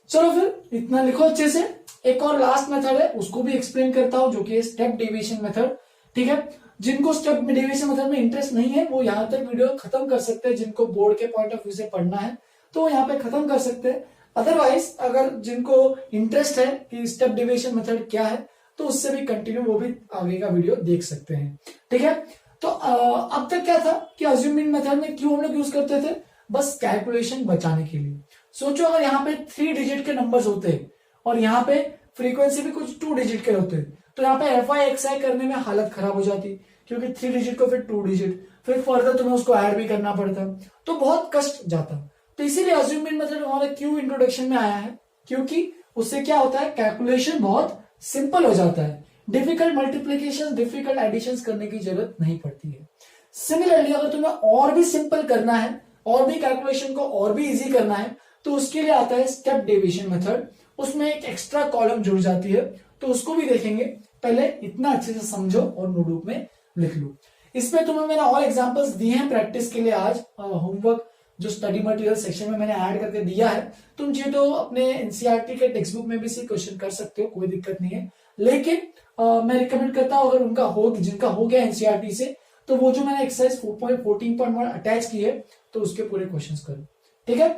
चलो फिर इतना लिखो अच्छे से। एक और लास्ट मेथड है, उसको भी एक्सप्लेन करता हूं, जो कि स्टेप डेविएशन मेथड, ठीक है। जिनको स्टेप डेविएशन मेथड में इंटरेस्ट नहीं है वो यहां तक वीडियो खत्म कर सकते हैं, जिनको बोर्ड के पॉइंट ऑफ व्यू से पढ़ना है तो यहाँ पे खत्म कर सकते हैं। अदरवाइज अगर जिनको इंटरेस्ट है कि स्टेप डेविएशन मेथड क्या है तो उससे भी कंटिन्यू वो भी आगे का वीडियो देख सकते हैं, ठीक है। तो अब तक क्या था कि अज्यूम मीन मेथड में क्यों हम लोग यूज करते थे, बस कैलकुलेशन बचाने के लिए। सोचो अगर यहाँ पे 3 डिजिट के नंबर्स होते और यहाँ पे फ्रीक्वेंसी भी कुछ 2 डिजिट के होते तो यहाँ पे FI xi करने में हालत खराब हो जाती, क्योंकि 3 डिजिट को फिर 2 डिजिट, फिर फर्दर तुम्हें उसको ऐड भी करना पड़ता, तो बहुत कष्ट जाता। तो इसीलिए अज्यूम मीन मेथड हमारा क्यों इंट्रोडक्शन में आया है, क्योंकि उससे क्या होता है, कैलकुलेशन बहुत सिंपल हो जाता है, डिफिकल्ट मल्टीप्लीकेशन, डिफिकल्ट एडिशन करने की जरूरत नहीं पड़ती है। सिमिलरली अगर तुम्हें और भी सिंपल करना है, और भी कैलकुलेशन को और भी इजी करना है, तो उसके लिए आता है स्टेप डेविएशन मेथड, उसमें एक एक्स्ट्रा कॉलम जुड़ जाती है, तो उसको भी देखेंगे। पहले इतना अच्छे से समझो और नोटबुक में लिख लो। इसमें तुम्हें मैंने और एग्जांपल्स दिए हैं प्रैक्टिस के लिए, आज होमवर्क जो स्टडी मटेरियल सेक्शन में मैंने ऐड करके दिया है, तुम चाहे तो अपने एनसीईआरटी के टेक्स्ट बुक में भी से क्वेश्चन कर सकते हो, कोई दिक्कत नहीं है। लेकिन मैं रिकमेंड करता हूं अगर जिनका हो गया एनसीईआरटी से, तो वो जो मैंने एक्सरसाइज 4.14.1 अटैच की है तो उसके पूरे क्वेश्चंस करो, ठीक है।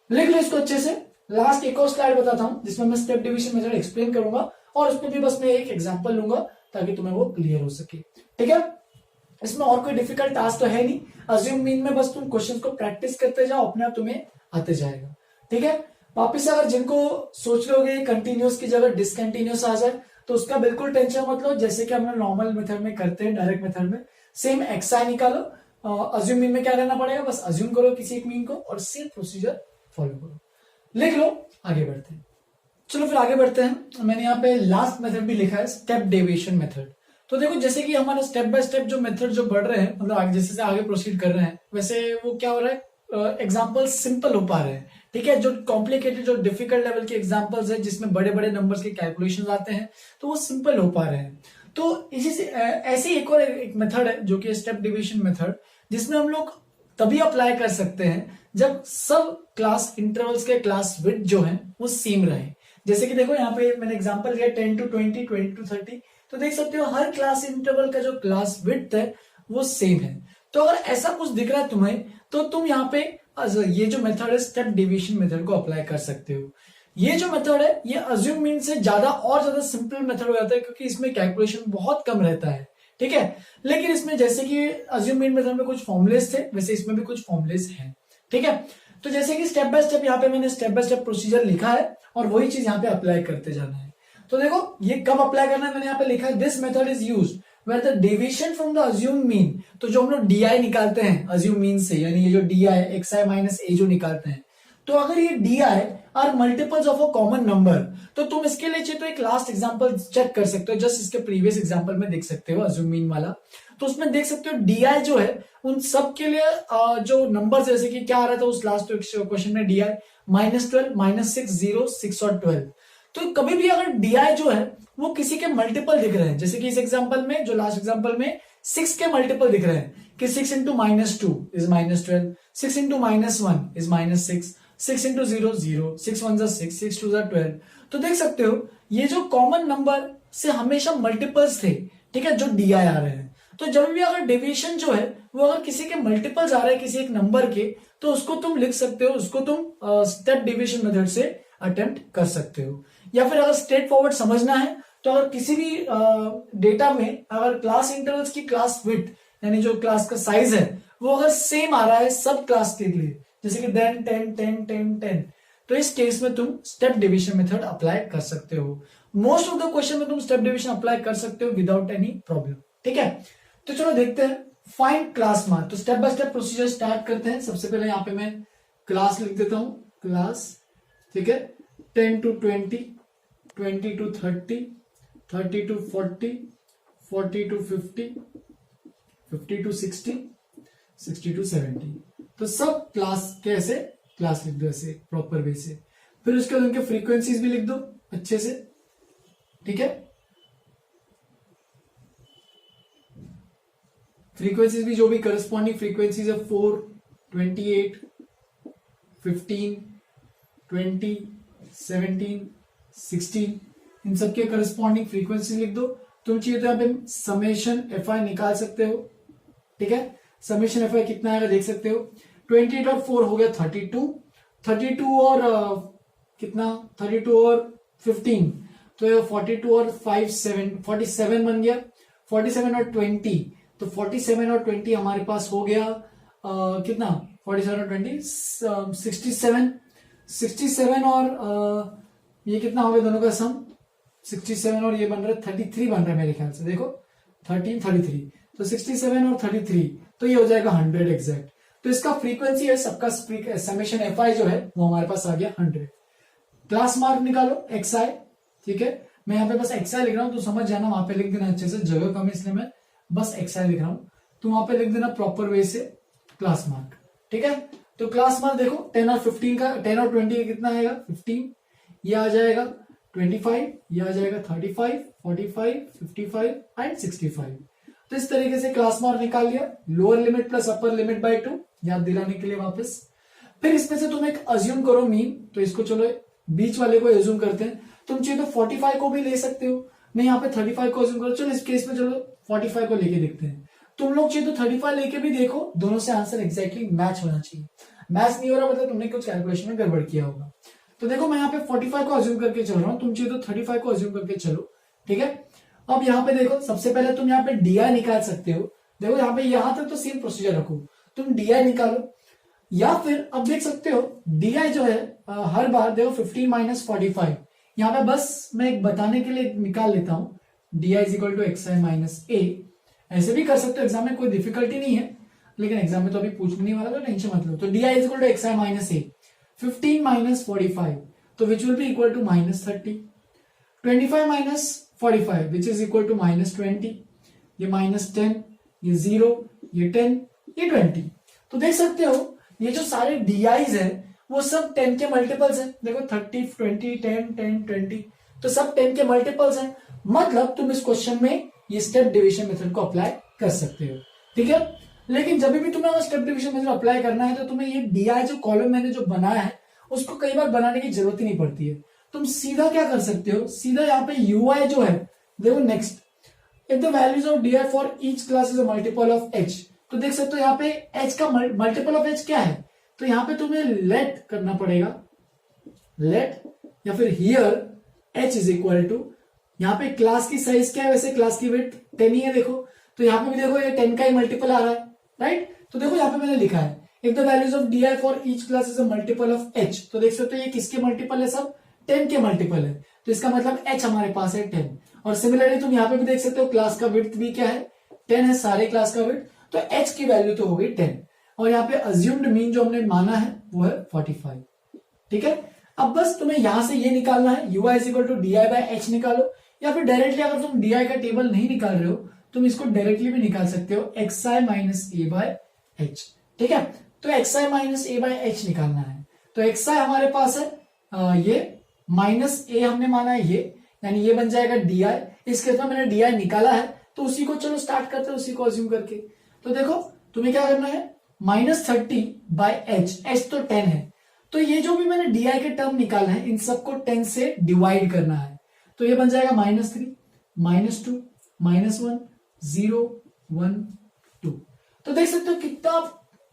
लिख लो इसको अच्छे से। लास्ट एक और स्लाइड बताता हूं जिसमें मैं स्टेप डिवीजन मेथड एक्सप्लेन करूंगा, और उसमें भी बस मैं एक एग्जांपल लूंगा ताकि तुम्हें वो क्लियर हो सके। ठीक है, इसमें और कोई डिफिकल्ट टास्क तो है नहीं। अज्यूम मीन में बस तुम क्वेश्चन को प्रैक्टिस करते जाओ, अपने आप तुम्हें आते जाएगा। ठीक है, वापिस अगर जिनको सोच लोगे कंटिन्यूस की जगह डिसकंटिन्यूस आ जाए तो उसका बिल्कुल टेंशन मत लो। जैसे कि हम लोग नॉर्मल मेथड में करते हैं, डायरेक्ट मेथड में सेम एक्सआई निकालो। अज्यूम मीन में क्या करना पड़ेगा, बस अज्यूम करो किसी एक मीन को और सेम प्रोसीजर फॉलो करो। लिख लो, आगे बढ़ते हैं। चलो फिर आगे बढ़ते हैं। मैंने यहाँ पे लास्ट मेथड भी लिखा है, स्टेप डेविएशन मेथड। तो देखो जैसे कि हमारा स्टेप बाय स्टेप जो मेथड जो बढ़ रहे हैं, मतलब आगे जैसे से आगे प्रोसीड कर रहे हैं, वैसे वो क्या हो रहा है, एग्जाम्पल सिंपल हो पा रहे हैं। ठीक है, जो कॉम्प्लिकेटेड जो डिफिकल्ट लेवल के एग्जाम्पल्स है जिसमें बड़े बड़े नंबर्स के कैलकुलेशन आते हैं तो वो सिंपल हो पा रहे हैं। तो इसी से ऐसी एक और एक मेथड है जो कि स्टेप डिविजन मेथड, जिसमें हम लोग तभी अप्लाई कर सकते हैं जब सब क्लास इंटरवल्स के क्लास विड्थ जो है वो सेम रहे। जैसे कि देखो यहाँ पे मैंने एग्जांपल दिया 10 to 20, 20 to 30, तो देख सकते हो हर क्लास इंटरवल का जो क्लास विड्थ है वो सेम है। तो अगर ऐसा कुछ दिख रहा है तुम्हें तो तुम यहाँ पे ये जो मेथड है स्टेप डिविजन मेथड को अप्लाई कर सकते हो। ये जो मेथड है ये अज्यूम मीन से ज्यादा और ज्यादा सिंपल मेथड हो जाता है क्योंकि इसमें कैलकुलेशन बहुत कम रहता है। ठीक है, लेकिन इसमें जैसे कि अज्यूम मीन मेथड में कुछ फॉर्मुलेस थे वैसे इसमें भी कुछ फॉर्मुलेस हैं। ठीक है, तो जैसे कि स्टेप बाय स्टेप यहाँ पे मैंने स्टेप बाय स्टेप प्रोसीजर लिखा है और वही चीज यहाँ पे अप्लाई करते जाना है। तो देखो ये कब अप्लाई करना है, मैंने यहाँ पे लिखा है this method is used where the deviation from the assume mean. तो जो हम लोग डीआई निकालते हैं अज्यूम मीन से, यानी ये जो डीआई एक्सआई माइनस ए जो निकालते हैं, तो अगर ये DI are multiples of a common number, तो तुम इसके लिए चाहिए तो एक लास्ट एग्जांपल चेक कर सकते हो, जस्ट इसके प्रीवियस एग्जांपल में देख सकते हो अज्यूम मीन वाला। तो उसमें देख सकते हो डीआई जो है उन सब के लिए जो नंबर जैसे कि क्या आ रहा था उस लास्ट क्वेश्चन में डीआई -12, -6, 0, 6 और 12। तो कभी भी अगर डीआई जो है वो किसी के मल्टीपल दिख रहे हैं, जैसे कि इस एग्जांपल में जो लास्ट एग्जांपल में 6 के मल्टीपल दिख रहे हैं कि 6 into -2 is -12, 6 into -1 is -6, 6 into 0 0, 6 1 6, 6 2 12। तो देख सकते हो ये जो कॉमन नंबर से हमेशा मल्टीपल्स थे। ठीक है, जो डीआई आ रहे हैं। तो जब भी अगर डेविएशन जो है वो अगर किसी के मल्टीपल्स आ रहे हैं किसी एक नंबर के, तो उसको तुम लिख सकते हो, उसको तुम स्टेप डेविएशन मेथड से अटेम्प्ट कर सकते हो। या फिर अगर स्ट्रेट फॉरवर्ड समझना है तो अगर किसी भी डेटा में अगर क्लास इंटरवल्स की क्लास विड्थ यानी जो क्लास का साइज है वो अगर सेम आ रहा है सब क्लास के लिए, जैसे कि 10 10 10 10 10, तो इस केस में तुम स्टेप डिविजन मेथड अप्लाई कर सकते हो। मोस्ट ऑफ द क्वेश्चन में तुम स्टेप डिविजन अप्लाई कर सकते हो विदाउट एनी प्रॉब्लम। ठीक है, तो चलो देखते हैं फाइंड क्लास मार्क। तो step by step procedure start करते हैं। सबसे पहले यहाँ पे मैं क्लास लिख देता हूं, क्लास। ठीक है, 10 to 20, 20 to 30, 30 to 40, 40 to 50, 50 to 60, 60 to 70। तो सब क्लास कैसे क्लास लिख दो ऐसे प्रॉपर वे से। फिर उसके बाद उनके फ्रीक्वेंसीज भी लिख दो अच्छे से। ठीक है, फ्रीक्वेंसीज भी जो भी करस्पॉन्डिंग फ्रीक्वेंसीज है 4, 28, 15, 20, 17, 16, इन सबके करस्पॉन्डिंग फ्रीक्वेंसी लिख दो। तुम चाहिए तो यहाँ पे समेशन एफ आई निकाल सकते हो। ठीक है, समेशन एफ आई कितना आएगा देख सकते हो। 28 और 4 हो गया 32, 32 और कितना 32 और 15 तो 42 और 5 7 47 बन गया। 47 और 20 तो 47 और 20 हमारे पास हो गया कितना 47 और 20 67, 67 और ये कितना हो गया दोनों का सम 67 और ये बन रहा है 33 बन रहा है मेरे ख्याल से। देखो 13 33 तो 67 और 33 तो ये हो जाएगा 100 एग्जैक्ट। तो इसका फ्रीक्वेंसी है सबका समेशन एफ आई जो है वो हमारे पास आ गया 100। क्लास मार्क निकालो एक्स आई। ठीक है, मैं यहाँ पे बस एक्स आई लिख रहा हूं तो समझ जाना, वहां पे लिख देना अच्छे से, जगह कम है इसलिए मैं बस एक्स आई लिख रहा हूं, तो वहां पे लिख देना प्रॉपर वे से क्लास मार्क। ठीक है, तो क्लास मार्क देखो 10 और 15 का 10 और 20 का कितना आएगा 15, ये आ जाएगा 25, ये आ जाएगा 35, 45, 55 एंड 65। तो इस तरीके से क्लास मार्क निकाल लिया, lower limit plus upper limit by 2 याद दिलाने के लिए वापस। फिर इसमें से तुम एक अज्यूम करो मीन, तो इसको चलो बीच वाले को अज्यूम करते हैं। तुम चाहिए तो 45 को भी ले सकते हो, मैं यहाँ पे 35 को अज्यूम करो। चलो इस केस में चलो 45 को लेके देखते हैं। तुम लोग चाहिए तो 35 लेके भी देखो, दोनों से आंसर एग्जैक्टली मैच होना चाहिए। मैच नहीं हो रहा मतलब तुमने कुछ कैलकुलेशन में गड़बड़ किया होगा। तो देखो मैं यहाँ पे 45 को अज्यूम करके चल रहा हूं, तुम चाहिए तो 35 को अज्यूम करके चलो, ठीक है। अब यहाँ पे देखो सबसे पहले तुम यहाँ पे DI निकाल सकते हो। देखो यहाँ पे यहां तक तो सेम प्रोसीजर रखो, तुम DI निकालो, या फिर अब देख सकते हो DI जो है हर बार देखो 15 माइनस 45, यहाँ पे बस मैं एक बताने के लिए निकाल लेता हूं, DI is equal to XI minus A। ऐसे भी कर सकते हो, एग्जाम में कोई डिफिकल्टी नहीं है, लेकिन एग्जाम में तो अभी पूछने नहीं वाला, तो टेंशन मत लो। तो DI is equal to XI minus A, 15 minus 45, तो which will be equal to minus 30, 25 minus 45 which is equal to minus 20, ये माइनस 10, ये 0, ये 10, ये 20। तो देख सकते हो ये जो सारे DIs है वो सब 10 के मल्टीपल्स हैं। देखो 30, 20, 10, 10, 20, तो सब 10 के मल्टीपल्स हैं। मतलब तुम इस क्वेश्चन में ये स्टेप डिवीजन मेथड को अप्लाई कर सकते हो, ठीक है। लेकिन जब भी तुम्हें स्टेप डिवीजन मेथड अप्लाई करना है तो तुम्हें ये DI जो कॉलम मैंने जो बनाया है उसको कई बार बनाने की जरूरत ही नहीं पड़ती है। तुम सीधा क्या कर सकते हो, सीधा यहाँ पे UI जो है देखो next, if the values of DI for each class is a multiple of H, तो देख सकते हो यहाँ पे H का मल्टीपल ऑफ H क्या है, तो यहाँ पे तुम्हें लेट करना पड़ेगा, लेट या फिर here H is equal to, यहाँ पे क्लास की साइज क्या है, वैसे क्लास की विड्थ 10 ही है देखो, तो यहाँ पे भी देखो ये 10 का ही मल्टीपल आ रहा है, राइट। तो देखो यहाँ पे मैंने लिखा है if the values of DI for each class is a multiple of H, तो देख सकते हो ये किसके मल्टीपल है, सब 10 के मल्टीपल है, तो इसका मतलब H हमारे पास है 10। और सिमिलरली तुम यहाँ पे भी देख सकते हो क्लास का विड्थ भी क्या है, 10 है सारे क्लास का विड्थ, तो H की वैल्यू तो हो गई 10, और यहाँ पे अज्यूम्ड मीन जो हमने माना है वो है 45, ठीक है। अब बस तुम्हें यहां से ये निकालना है UI is equal to DI by H निकालो, या फिर डायरेक्टली अगर तुम DI का टेबल नहीं निकाल रहे हो तुम इसको डायरेक्टली भी निकाल सकते हो, XI minus A by H, ठीक है। तो XI minus A by H निकालना है, तो XI हमारे पास है ये, माइनस A हमने माना है ये, यानी ये बन जाएगा DI। इस केस में मैंने DI निकाला है तो उसी को चलो स्टार्ट करते हैं, उसी को अज्यूम करके। तो देखो तुम्हें क्या करना है, माइनस 30 बाय H तो 10 है, तो ये जो भी मैंने DI के टर्म निकाला है इन सबको 10 से डिवाइड करना है, तो ये बन जाएगा माइनस 3, माइनस 2, माइनस 1, 0, 1, 2। तो देख सकते हो कितना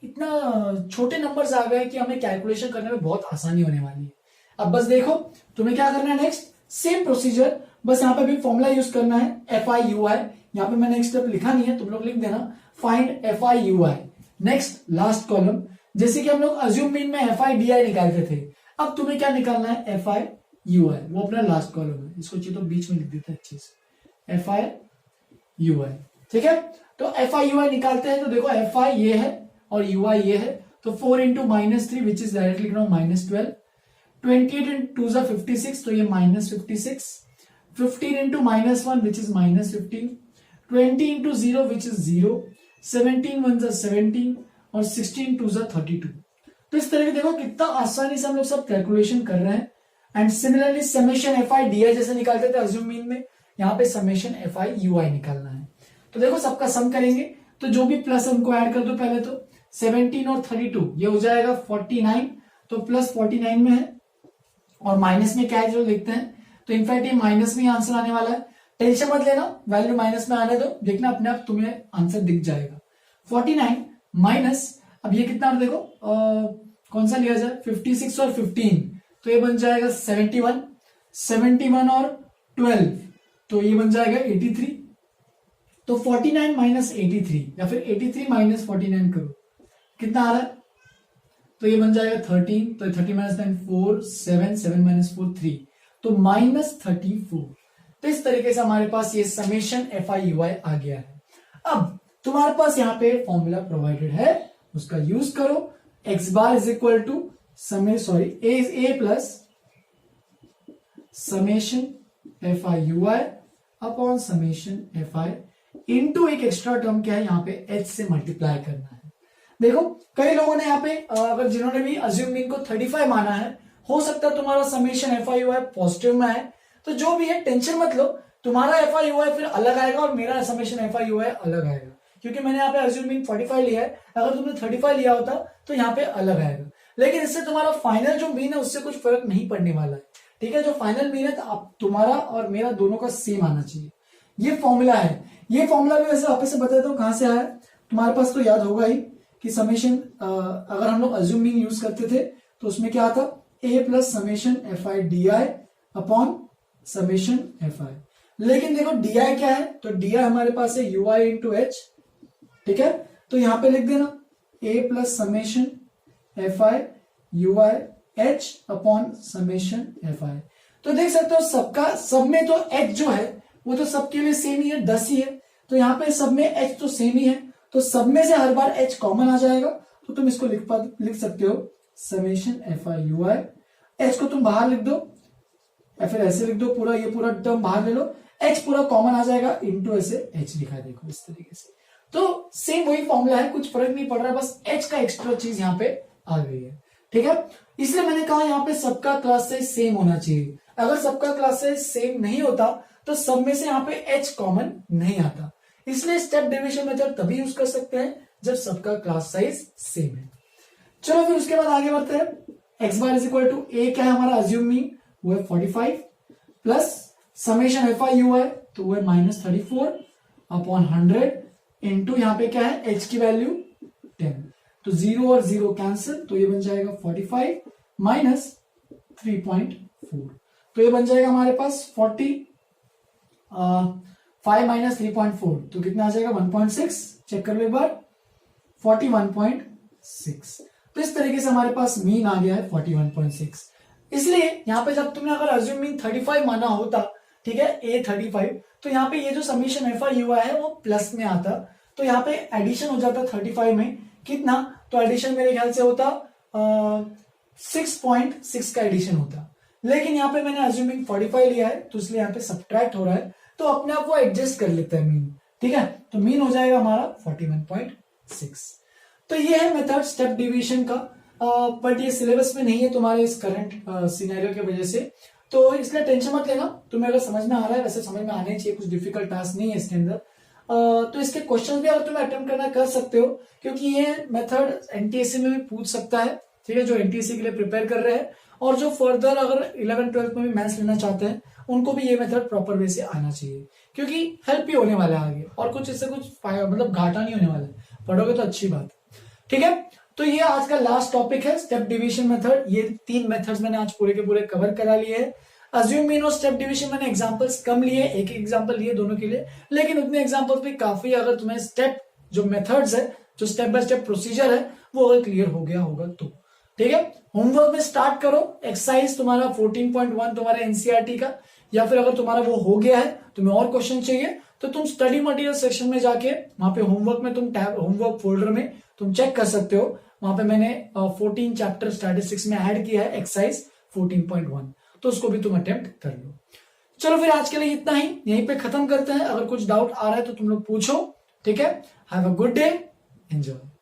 इतना छोटे नंबर्स आ गए कि हमें कैलकुलेशन करने में बहुत आसानी होने वाली है। अब बस देखो तुम्हें क्या करना है, नेक्स्ट सेम प्रोसीजर, बस यहाँ पे भी फॉर्मूला यूज करना है FI/UI। यहाँ पे मैंने एक स्टेप लिखा नहीं है, तुम लोग लिख देना, find FI/UI। Next last column, जैसे कि हम लोग अज्यूम मीन में FI/DI निकालते थे, अब तुम्हें क्या निकालना है FI/UI, वो अपना लास्ट कॉलम है, इसको चाहिए तो बीच में लिख देते हैं अच्छे से, FI/UI, ठीक है। तो FI/UI निकालते हैं, तो देखो FI ये है और UI ये है, तो 4 into minus 3 which is directly लिख रहा हूं माइनस 12, 28 इंटू 2 56, तो ये minus 56, 15 into minus 1 which is minus 15, 20 into 0 which is 0, 17 1 17 और 16 2 32। तो इस तरह के देखो कितना आसानी से हम लोग सब कैलकुलेशन कर रहे हैं। एंड सिमिलरली समेशन FI/DI जैसे निकालते थे अज्यूम मीन में, यहाँ पे समेशन FI/UI निकालना है। तो देखो सबका सम करेंगे, तो जो भी प्लस उनको ऐड कर दो पहले, तो 17 और 32 ये हो जाएगा 49, तो प्लस 49 में है, और माइनस में क्या है जो लिखते हैं, तो इनफैक्ट ये माइनस में आंसर आने वाला है, टेंशन मत लेना, वैल्यू माइनस में आने दो, देखना अपने आप तुम्हें आंसर दिख जाएगा। 49 माइनस, अब ये कितना और देखो कौन सा लिया जाए, 56 और 15, तो ये बन जाएगा 71, 71 और 12, तो ये बन जाएगा 83। तो 49 माइनस 83 या फिर 83 माइनस 49 करो, कितना आ रहा है, तो ये बन जाएगा 13, तो 30 माइनस 9 4, 7, 7 माइनस 4 3, तो माइनस 34। तो इस तरीके से हमारे पास ये समेशन FI/UI आ गया है। अब तुम्हारे पास यहाँ पे फॉर्मूला प्रोवाइडेड है, उसका यूज करो, x bar is equal to a plus summation FI/UI upon summation FI into एक एक्स्ट्रा टर्म क्या है यहाँ पे h से मल्टीप्लाई करना है। देखो कई लोगों ने यहाँ पे अगर जिन्होंने भी अज्यूम मीन को 35 माना है, हो सकता है तुम्हारा समेशन FI/UI पॉजिटिव में है, तो जो भी है टेंशन मत लो, तुम्हारा FI/UI फिर अलग आएगा और मेरा समेशन FI/UI अलग आएगा, क्योंकि मैंने यहाँ पे अज्यूम मीन 45 लिया है, अगर तुमने 35 लिया होता तो यहाँ पे अलग आएगा, लेकिन इससे तुम्हारा फाइनल जो मीन है उससे कुछ फर्क नहीं पड़ने वाला है, ठीक है। जो फाइनल मीन है तो तुम्हारा और मेरा दोनों का सेम आना चाहिए, ये फॉर्मूला है। ये फॉर्मूला भी वैसे वापस से बता देता हूँ कहां से आया, तुम्हारे पास तो याद होगा ही कि समेशन अगर हम लोग अज्यूम मीन यूज करते थे तो उसमें क्या आता, A plus summation F I D I upon summation F I. लेकिन देखो डी आई क्या है, तो डी आई हमारे पास है यू आई इंटू एच, ठीक है। तो यहां पे लिख देना A plus summation F I U I H upon summation F I. तो देख सकते हो सबका सब में तो एच जो है वो तो सबके लिए सेम ही है, 10 ही है। तो यहाँ पे सब में एच तो सेम ही है, तो सब में से हर बार एच कॉमन आ जाएगा। तो तुम इसको लिख सकते हो summation F I U I, H को तुम बाहर लिख दो या फिर ऐसे लिख दो, पूरा ये पूरा टर्म बाहर ले लो, एच पूरा कॉमन आ जाएगा इंटू ऐसे एच लिखा है, देखो इस तरीके से। तो सेम वही फॉर्मूला है, कुछ फर्क नहीं पड़ रहा है, बस एच का एक्स्ट्रा चीज यहाँ पे आ गई है, ठीक है। इसलिए मैंने कहा यहाँ पे सबका क्लास साइज सेम होना चाहिए। अगर सबका क्लास साइज सेम नहीं होता तो सब में से यहाँ पे एच कॉमन नहीं आता। इसलिए स्टेप डिविजन मेथड तभी यूज कर सकते हैं जब सबका क्लास साइज सेम है। चलो फिर उसके बाद आगे बढ़ते हैं। X bar is equal to A क्या है हमारा, अज्यूम मीन वो है 45 plus summation F I U है तो वो है -34 अपॉन 100 इंटू यहाँ पे क्या है एच की वैल्यू 10। तो 0 और 0 कैंसिल, तो ये बन जाएगा 45 माइनस 3.4। तो ये बन जाएगा हमारे पास 5 माइनस 3.4 तो कितना आ जाएगा 1.6। चेक कर लो एक बार, 41.6। तो इस तरीके से हमारे पास मीन आ गया है 41.6। इसलिए यहाँ पे जब तुमने अगर अज्यूम मीन 35 माना होता, ठीक है, ए 35, तो यहाँ पे ये जो समीशन एफ आई हुआ है वो प्लस में आता, तो यहाँ पे एडिशन हो जाता 35 में कितना, तो एडिशन मेरे ख्याल से होता 6.6 का एडिशन होता। लेकिन यहाँ पे मैंने अज्यूमिंग 45 लिया है तो इसलिए यहाँ पे सब्ट्रैक्ट हो रहा है, तो अपने आप वो एडजस्ट कर लेता है मीन, ठीक है। तो मीन हो जाएगा हमारा 41.6। तो ये है मेथड स्टेप डिवीजन का, बट ये सिलेबस में नहीं है तुम्हारे इस करंट सिनेरियो की वजह से, तो इसलिए टेंशन मत लेना। तुम्हें अगर समझ में आ रहा है, वैसे समझ में आने चाहिए, कुछ डिफिकल्ट टास्क नहीं है इसके अंदर। तो इसके क्वेश्चन भी अगर तुम्हें अटेम्प्ट करना कर सकते हो, क्योंकि ये मेथड एनटीएससी में भी पूछ सकता है, ठीक है, जो एनटीएससी के लिए प्रिपेयर कर रहे हैं और जो फर्दर अगर 11-12 में भी मैथ्स लेना चाहते हैं उनको भी ये मेथड प्रॉपर वे से आना चाहिए, क्योंकि हेल्प ही होने वाला है आगे, और कुछ इससे कुछ मतलब घाटा नहीं होने वाला है, पढ़ोगे तो अच्छी बात, ठीक है। तो ये आज का लास्ट टॉपिक है स्टेप डिवीजन मेथड। ये 3 मेथड्स मैंने आज पूरे के पूरे कवर करा लिए हैं। अज्यूम मीन और स्टेप डिवीजन मैंने एग्जांपल्स कम लिए, एक एग्जांपल लिए दोनों के लिए, लेकिन उतने एग्जांपल्स भी काफी, अगर तुम्हें स्टेप जो मेथड्स है, जो स्टेप बाय स्टेप प्रोसीजर है वो अगर क्लियर हो गया होगा तो, ठीक है। होमवर्क में स्टार्ट करो, एक्सरसाइज तुम्हारा 14.1 तुम्हारे एनसीईआरटी का, या फिर अगर तुम्हारा वो हो गया है, तुम्हें और क्वेश्चन चाहिए तो तुम स्टडी मटेरियल सेक्शन में जाके वहां पे होमवर्क में तुम टैब होमवर्क फोल्डर में तुम चेक कर सकते हो। वहां पे मैंने 14 चैप्टर स्टैटिस्टिक्स में ऐड किया है एक्सरसाइज 14.1, तो उसको भी तुम अटेम्प्ट कर लो। चलो फिर आज के लिए इतना ही, यहीं पे खत्म करते हैं। अगर कुछ डाउट आ रहा है तो तुम लोग पूछो, ठीक है। Have a good day, enjoy.